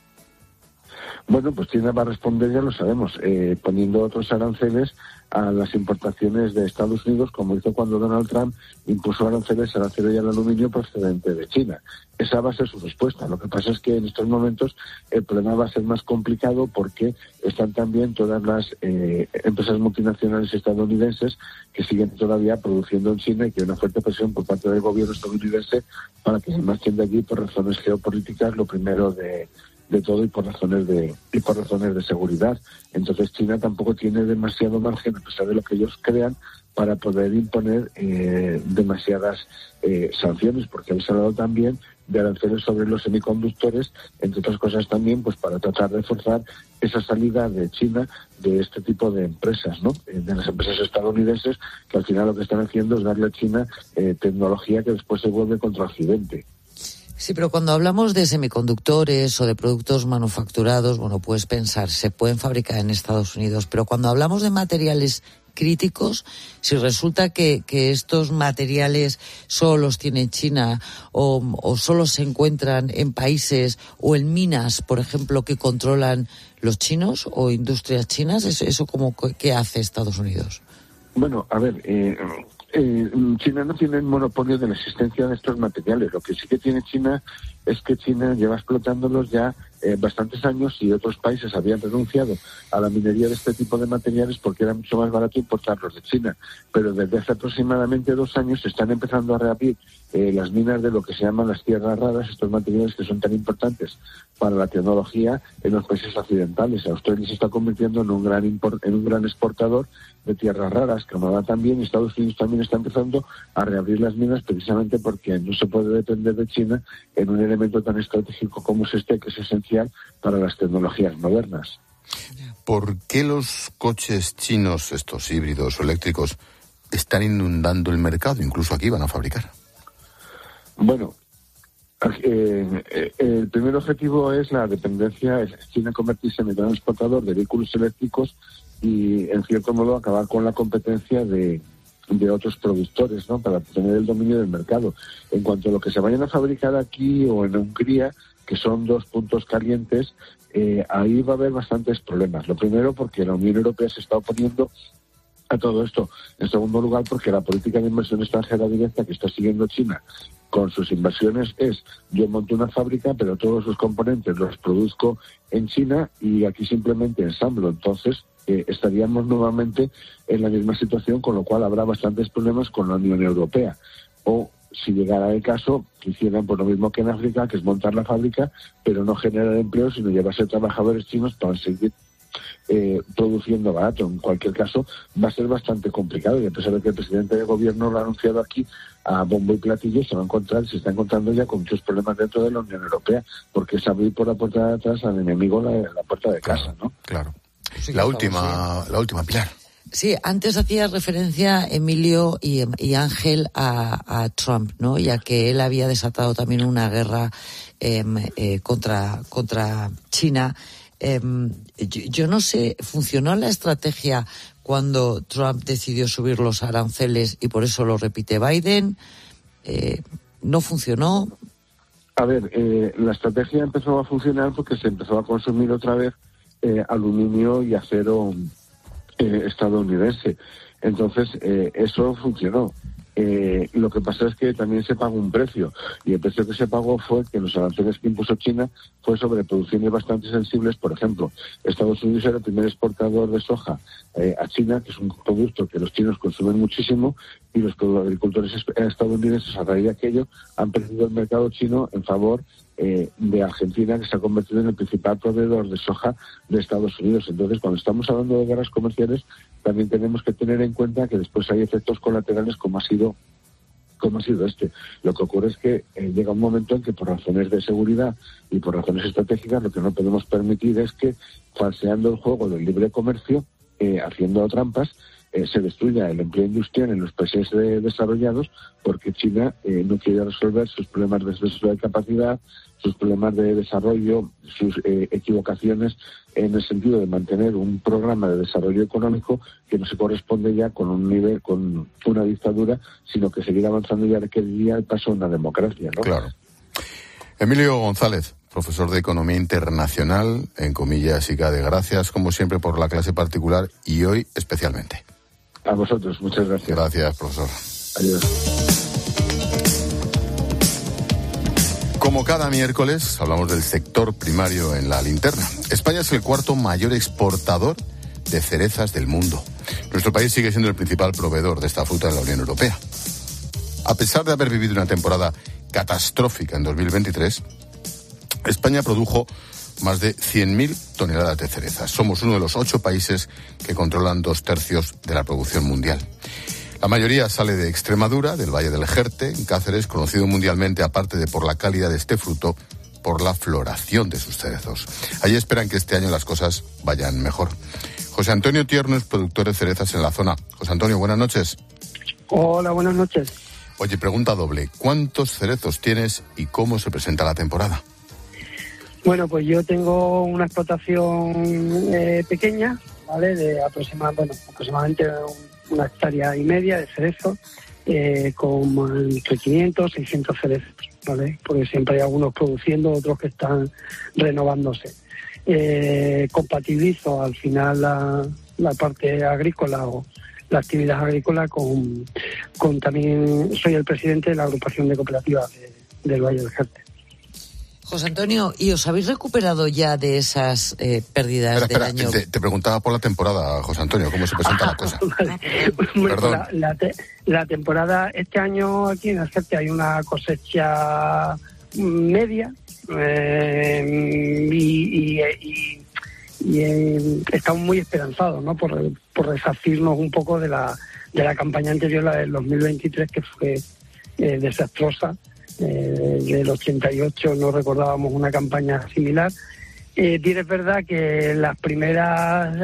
Bueno, pues China va a responder, ya lo sabemos, poniendo otros aranceles a las importaciones de Estados Unidos, como hizo cuando Donald Trump impuso aranceles al acero y al aluminio procedente de China. Esa va a ser su respuesta. Lo que pasa es que en estos momentos el problema va a ser más complicado porque están también todas las empresas multinacionales estadounidenses que siguen todavía produciendo en China y que hay una fuerte presión por parte del gobierno estadounidense para que se marchen de allí por razones geopolíticas, lo primero de todo y por razones de seguridad. Entonces China tampoco tiene demasiado margen, a pesar de lo que ellos crean, para poder imponer demasiadas sanciones, porque habéis hablado también de aranceles sobre los semiconductores, entre otras cosas también pues para tratar de forzar esa salida de China de este tipo de empresas, ¿no? De las empresas estadounidenses, que al final lo que están haciendo es darle a China tecnología que después se vuelve contra Occidente. Sí, pero cuando hablamos de semiconductores o de productos manufacturados, bueno, puedes pensar, se pueden fabricar en Estados Unidos, pero cuando hablamos de materiales críticos, si resulta que estos materiales solo los tiene China o solo se encuentran en países o en minas, por ejemplo, que controlan los chinos o industrias chinas, ¿eso como qué hace Estados Unidos? Bueno, a ver, China no tiene el monopolio de la existencia de estos materiales. Lo que sí que tiene China es que China lleva explotándolos ya bastantes años y otros países habían renunciado a la minería de este tipo de materiales porque era mucho más barato importarlos de China. Pero desde hace aproximadamente 2 años se están empezando a reabrir las minas de lo que se llaman las tierras raras, estos materiales que son tan importantes para la tecnología en los países occidentales. Australia se está convirtiendo en un gran exportador de tierras raras, Canadá también, y Estados Unidos también está empezando a reabrir las minas precisamente porque no se puede depender de China en un elemento tan estratégico como es este, que es esencial para las tecnologías modernas. ¿Por qué los coches chinos, estos híbridos o eléctricos, están inundando el mercado? Incluso aquí van a fabricar. Bueno, el primer objetivo es la dependencia, es China convertirse en el gran exportador de vehículos eléctricos y, en cierto modo, acabar con la competencia de otros productores, ¿no?, para tener el dominio del mercado. En cuanto a lo que se vayan a fabricar aquí o en Hungría, que son 2 puntos calientes, ahí va a haber bastantes problemas. Lo primero, porque la Unión Europea se está oponiendo a todo esto. En segundo lugar, porque la política de inversión extranjera directa que está siguiendo China con sus inversiones es: yo monto una fábrica, pero todos los componentes los produzco en China y aquí simplemente ensamblo. Entonces, estaríamos nuevamente en la misma situación, con lo cual habrá bastantes problemas con la Unión Europea. O, si llegara el caso, que hicieran por lo mismo que en África, que es montar la fábrica, pero no generar empleo, sino llevarse trabajadores chinos para seguir produciendo barato. En cualquier caso, va a ser bastante complicado, y a pesar de que el presidente de gobierno lo ha anunciado aquí a bombo y platillo, se está encontrando ya con muchos problemas dentro de la Unión Europea, porque es abrir por la puerta de atrás al enemigo la puerta de casa, ¿no? Claro. Sí, la última, Pilar. Sí, antes hacía referencia Emilio y Ángel a Trump, ¿no? Ya que él había desatado también una guerra contra China. Yo no sé, ¿funcionó la estrategia cuando Trump decidió subir los aranceles y por eso lo repite Biden? ¿No funcionó? A ver, la estrategia empezó a funcionar porque se empezó a consumir otra vez aluminio y acero estadounidense. Entonces, eso funcionó. Lo que pasa es que también se pagó un precio, y el precio que se pagó fue que los aranceles que impuso China fue sobre producciones bastante sensibles. Por ejemplo, Estados Unidos era el primer exportador de soja a China, que es un producto que los chinos consumen muchísimo, y los agricultores estadounidenses, a raíz de aquello, han perdido el mercado chino en favor de Argentina, que se ha convertido en el principal proveedor de soja de Estados Unidos. Entonces, cuando estamos hablando de guerras comerciales, también tenemos que tener en cuenta que después hay efectos colaterales como ha sido este. Lo que ocurre es que llega un momento en que, por razones de seguridad y por razones estratégicas, lo que no podemos permitir es que, falseando el juego del libre comercio, haciendo trampas, se destruya el empleo industrial en los países desarrollados, porque China no quiere resolver sus problemas de capacidad, sus problemas de desarrollo, sus equivocaciones en el sentido de mantener un programa de desarrollo económico que no se corresponde ya con una dictadura, sino que seguir avanzando ya requeriría el paso a una democracia, ¿no? Claro. Emilio González, profesor de Economía Internacional, en comillas y de gracias, como siempre, por la clase particular y hoy especialmente. A vosotros, muchas gracias. Gracias, profesor. Adiós. Como cada miércoles, hablamos del sector primario en la linterna. España es el 4º mayor exportador de cerezas del mundo. Nuestro país sigue siendo el principal proveedor de esta fruta en la Unión Europea. A pesar de haber vivido una temporada catastrófica en 2023, España produjo más de 100.000 toneladas de cerezas. Somos uno de los 8 países que controlan 2/3 de la producción mundial. La mayoría sale de Extremadura, del Valle del Jerte, en Cáceres, conocido mundialmente, aparte de por la calidad de este fruto, por la floración de sus cerezos. Allí esperan que este año las cosas vayan mejor. José Antonio Tierno es productor de cerezas en la zona. José Antonio, buenas noches. Hola, buenas noches. Oye, pregunta doble. ¿Cuántos cerezos tienes y cómo se presenta la temporada? Bueno, pues yo tengo una explotación pequeña, ¿vale? De aproximadamente 1,5 hectáreas de cerezos, con entre 500 y 600 cerezos, ¿vale? Porque siempre hay algunos produciendo, otros que están renovándose. Compatibilizo al final la parte agrícola o la actividad agrícola con también soy el presidente de la agrupación de cooperativas del Valle del Jerte. José Antonio, ¿y os habéis recuperado ya de esas pérdidas del año? Te preguntaba por la temporada, José Antonio, ¿cómo se presenta la cosa? Vale. Perdón. La temporada, este año aquí en el Jerte hay una cosecha media y estamos muy esperanzados, ¿no? por resarcirnos un poco de la campaña anterior, la del 2023, que fue desastrosa. Del 88 no recordábamos una campaña similar. Bien, es verdad que las primeras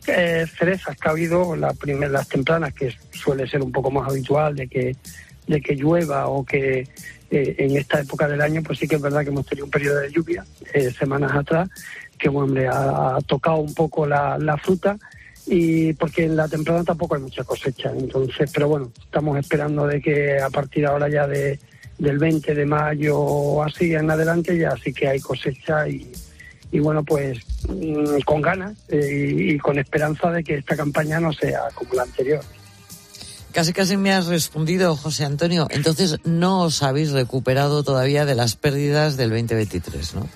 cerezas que ha habido, las tempranas, que suele ser un poco más habitual de que llueva o que en esta época del año, pues sí que es verdad que hemos tenido un periodo de lluvia semanas atrás, que bueno, ha tocado un poco la fruta, y porque en la temporada tampoco hay mucha cosecha. Entonces, pero bueno, estamos esperando de que a partir ahora ya del 20 de mayo o así en adelante ya sí que hay cosecha y bueno, pues con ganas y con esperanza de que esta campaña no sea como la anterior. Casi me has respondido, José Antonio. Entonces, no os habéis recuperado todavía de las pérdidas del 2023, ¿no?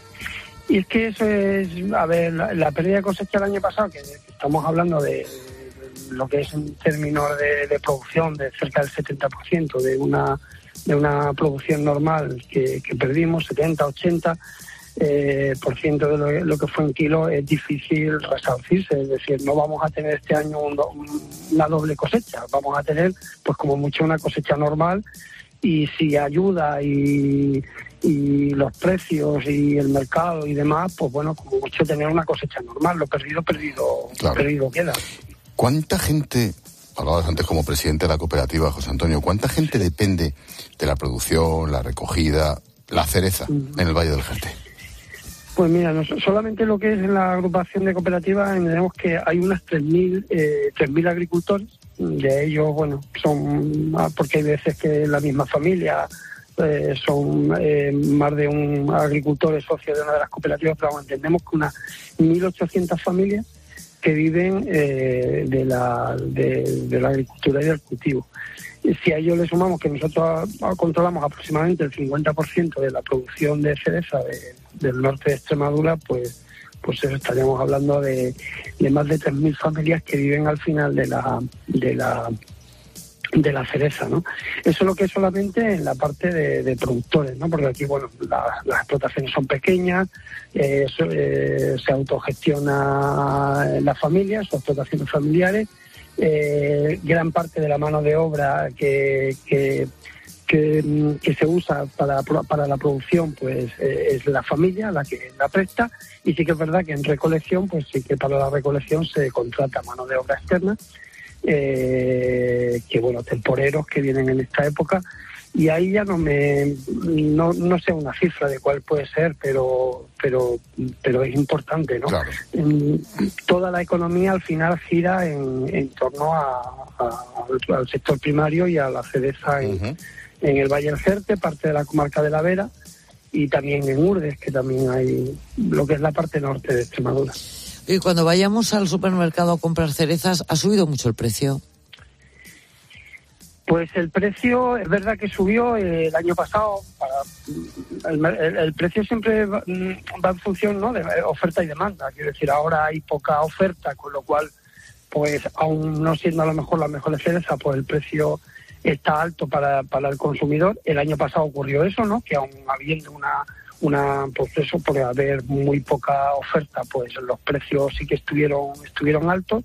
Y es que eso es, a ver, la pérdida de cosecha el año pasado, que estamos hablando de lo que es en términos de producción, de cerca del 70% de una producción normal que perdimos, 70-80%, por ciento de lo que fue en kilo, es difícil resarcirse. Es decir, no vamos a tener este año una doble cosecha, vamos a tener pues como mucho una cosecha normal, y si ayuda y los precios y el mercado y demás, pues bueno, como mucho tener una cosecha normal. Lo perdido queda. ¿Cuánta gente, hablabas antes como presidente de la cooperativa, José Antonio, cuánta gente depende de la producción, la recogida, la cereza en el Valle del Jerte? Pues mira, solamente lo que es en la agrupación de cooperativas, entendemos que hay unas 3.000 agricultores. De ellos, bueno, son, porque hay veces que la misma familia son más de un agricultor socio de una de las cooperativas, pero entendemos que unas 1.800 familias que viven de la agricultura y del cultivo. Si a ello le sumamos que nosotros controlamos aproximadamente el 50% de la producción de cereza del norte de Extremadura, pues eso, estaríamos hablando de más de 3.000 familias que viven al final de la cereza, ¿no? Eso es lo que es solamente en la parte de productores, ¿no? Porque aquí, bueno, las explotaciones son pequeñas, se autogestiona las familias, son explotaciones familiares. Gran parte de la mano de obra que se usa para la producción, pues es la familia la que la presta, y sí que es verdad que en recolección, pues sí que para la recolección se contrata mano de obra externa, que bueno, temporeros que vienen en esta época, y ahí ya no sé una cifra de cuál puede ser, pero es importante, ¿no? Claro. Toda la economía al final gira en torno al sector primario y a la cereza en el Valle del Jerte, parte de la comarca de la Vera, y también en Urdes, que también hay lo que es la parte norte de Extremadura. Y cuando vayamos al supermercado a comprar cerezas, ¿ha subido mucho el precio? Pues el precio, es verdad que subió el año pasado. El precio siempre va en función, ¿no?, de oferta y demanda. Quiero decir, ahora hay poca oferta, con lo cual, pues aún no siendo a lo mejor la mejor cereza, pues el precio está alto para el consumidor. El año pasado ocurrió eso, ¿no?, que aún habiendo un proceso por haber muy poca oferta, pues los precios sí que estuvieron altos.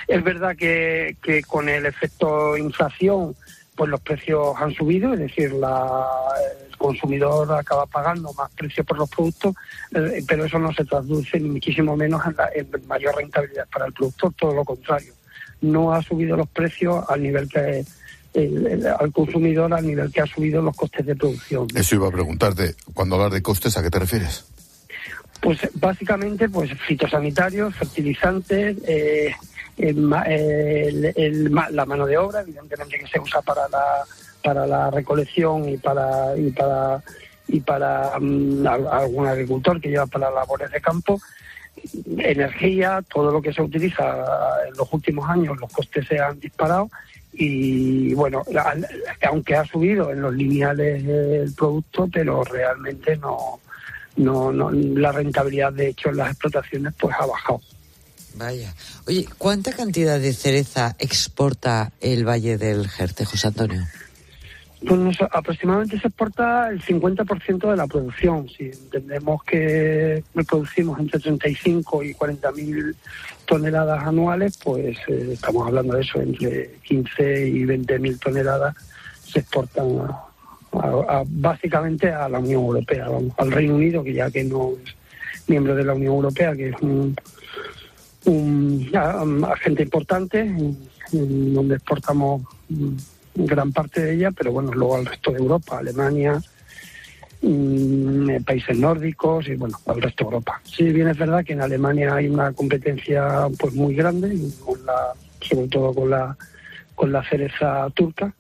Es verdad que con el efecto inflación, pues los precios han subido, es decir, el consumidor acaba pagando más precio por los productos, pero eso no se traduce ni muchísimo menos en mayor rentabilidad para el productor, todo lo contrario. No ha subido los precios al nivel que al consumidor al nivel que ha subido los costes de producción. Eso iba a preguntarte. Cuando hablas de costes, ¿a qué te refieres? Pues básicamente pues fitosanitarios, fertilizantes, la mano de obra, evidentemente, que se usa para la recolección y para algún agricultor que lleva para labores de campo, energía, todo lo que se utiliza. En los últimos años los costes se han disparado y bueno, aunque ha subido en los lineales el producto, pero realmente no la rentabilidad, de hecho, en las explotaciones pues ha bajado. Vaya. Oye, ¿cuánta cantidad de cereza exporta el Valle del Jerte, José Antonio? Pues aproximadamente se exporta el 50% de la producción. Si entendemos que producimos entre 35 y 40.000 toneladas anuales, pues estamos hablando de eso, entre 15 y 20.000 toneladas se exportan básicamente a la Unión Europea, al Reino Unido, que ya que no es miembro de la Unión Europea, que es un agente importante, donde exportamos gran parte de ella, pero bueno, luego al resto de Europa, Alemania, países nórdicos y bueno, al resto de Europa. Sí, bien es verdad que en Alemania hay una competencia pues muy grande, sobre todo con la cereza turca,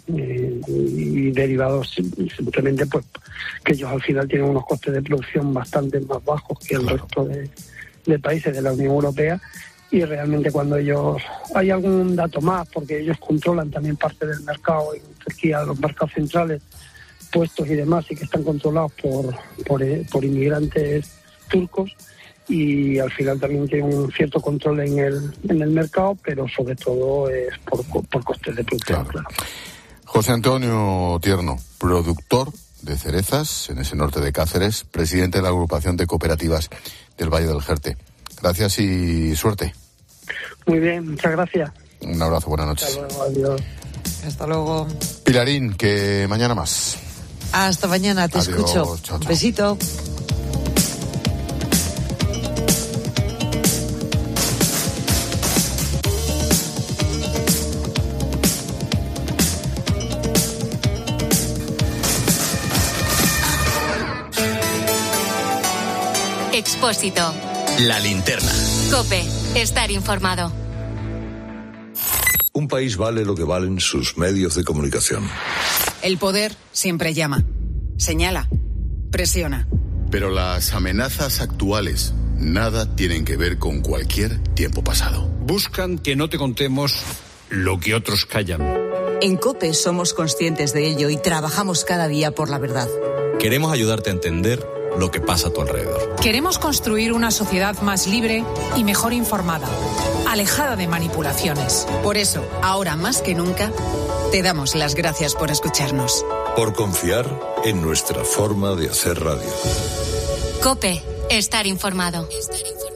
y derivados simplemente pues que ellos al final tienen unos costes de producción bastante más bajos que el resto de países de la Unión Europea. Y realmente cuando ellos, hay algún dato más, porque ellos controlan también parte del mercado en Turquía, los mercados centrales, puestos y demás, y que están controlados por inmigrantes turcos, y al final también tienen un cierto control en el mercado, pero sobre todo es por costes de producción. Claro. José Antonio Tierno, productor de cerezas en ese norte de Cáceres, presidente de la agrupación de cooperativas del Valle del Jerte. Gracias y suerte. Muy bien, muchas gracias. Un abrazo, buenas noches. Hasta luego, adiós. Hasta luego. Pilarín, que mañana más. Hasta mañana, te Adiós, escucho. chao, chao. Besito. Expósito. La linterna. COPE. Estar informado. Un país vale lo que valen sus medios de comunicación. El poder siempre llama, señala, presiona. Pero las amenazas actuales nada tienen que ver con cualquier tiempo pasado. Buscan que no te contemos lo que otros callan. En COPE somos conscientes de ello y trabajamos cada día por la verdad. Queremos ayudarte a entender lo que pasa a tu alrededor. Queremos construir una sociedad más libre y mejor informada, alejada de manipulaciones. Por eso, ahora más que nunca, te damos las gracias por escucharnos. Por confiar en nuestra forma de hacer radio. COPE. Estar informado.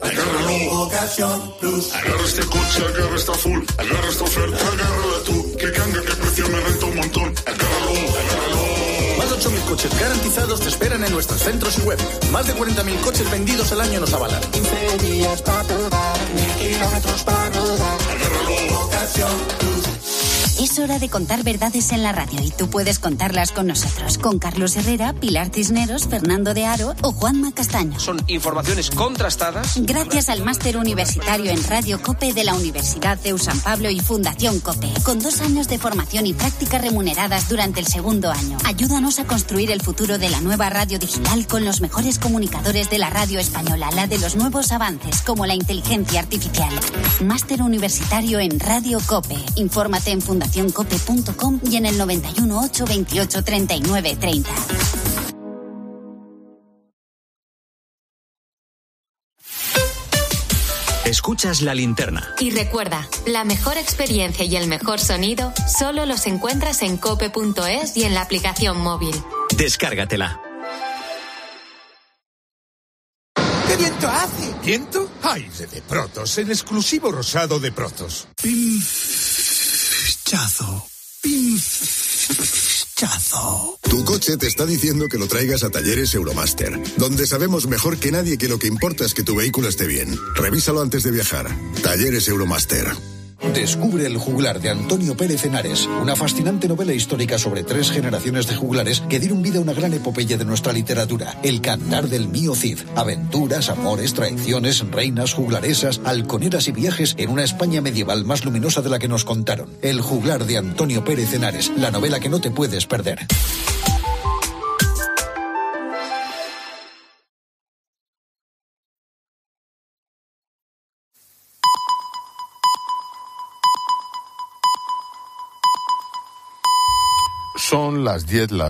Agárralo, Ocasión Plus. Agarra este coche, agarra esta full. Agarra esta oferta, agárrala tú. Que cambia, que precio me renta un montón. Agárralo. Más de 8.000 coches garantizados te esperan en nuestros centros y web. Más de 40.000 coches vendidos al año nos avalan. 15 días para probar, 1.000 kilómetros para rodar. Agárralo, Ocasión Plus. Es hora de contar verdades en la radio y tú puedes contarlas con nosotros, con Carlos Herrera, Pilar Cisneros, Fernando de Aro o Juanma Castaño. Son informaciones contrastadas. Gracias al máster universitario en Radio COPE de la Universidad CEU San Pablo y Fundación COPE, con 2 años de formación y prácticas remuneradas durante el segundo año. Ayúdanos a construir el futuro de la nueva radio digital con los mejores comunicadores de la radio española, la de los nuevos avances como la inteligencia artificial. Máster universitario en Radio COPE. Infórmate en fundacioncope.com y en el 91 8 28 39 30. Escuchas La Linterna. Y recuerda, la mejor experiencia y el mejor sonido solo los encuentras en cope.es y en la aplicación móvil. Descárgatela. ¡Qué viento hace! ¿Viento? Aire de Protos, el exclusivo rosado de Protos. Pinchazo. Pinchazo. Tu coche te está diciendo que lo traigas a Talleres Euromaster, donde sabemos mejor que nadie que lo que importa es que tu vehículo esté bien. Revísalo antes de viajar. Talleres Euromaster. Descubre El juglar de Antonio Pérez Henares, una fascinante novela histórica sobre 3 generaciones de juglares que dieron vida a una gran epopeya de nuestra literatura. El cantar del mío Cid. Aventuras, amores, traiciones, reinas, juglaresas, halconeras y viajes en una España medieval más luminosa de la que nos contaron. El juglar de Antonio Pérez Henares, la novela que no te puedes perder. Son las 10.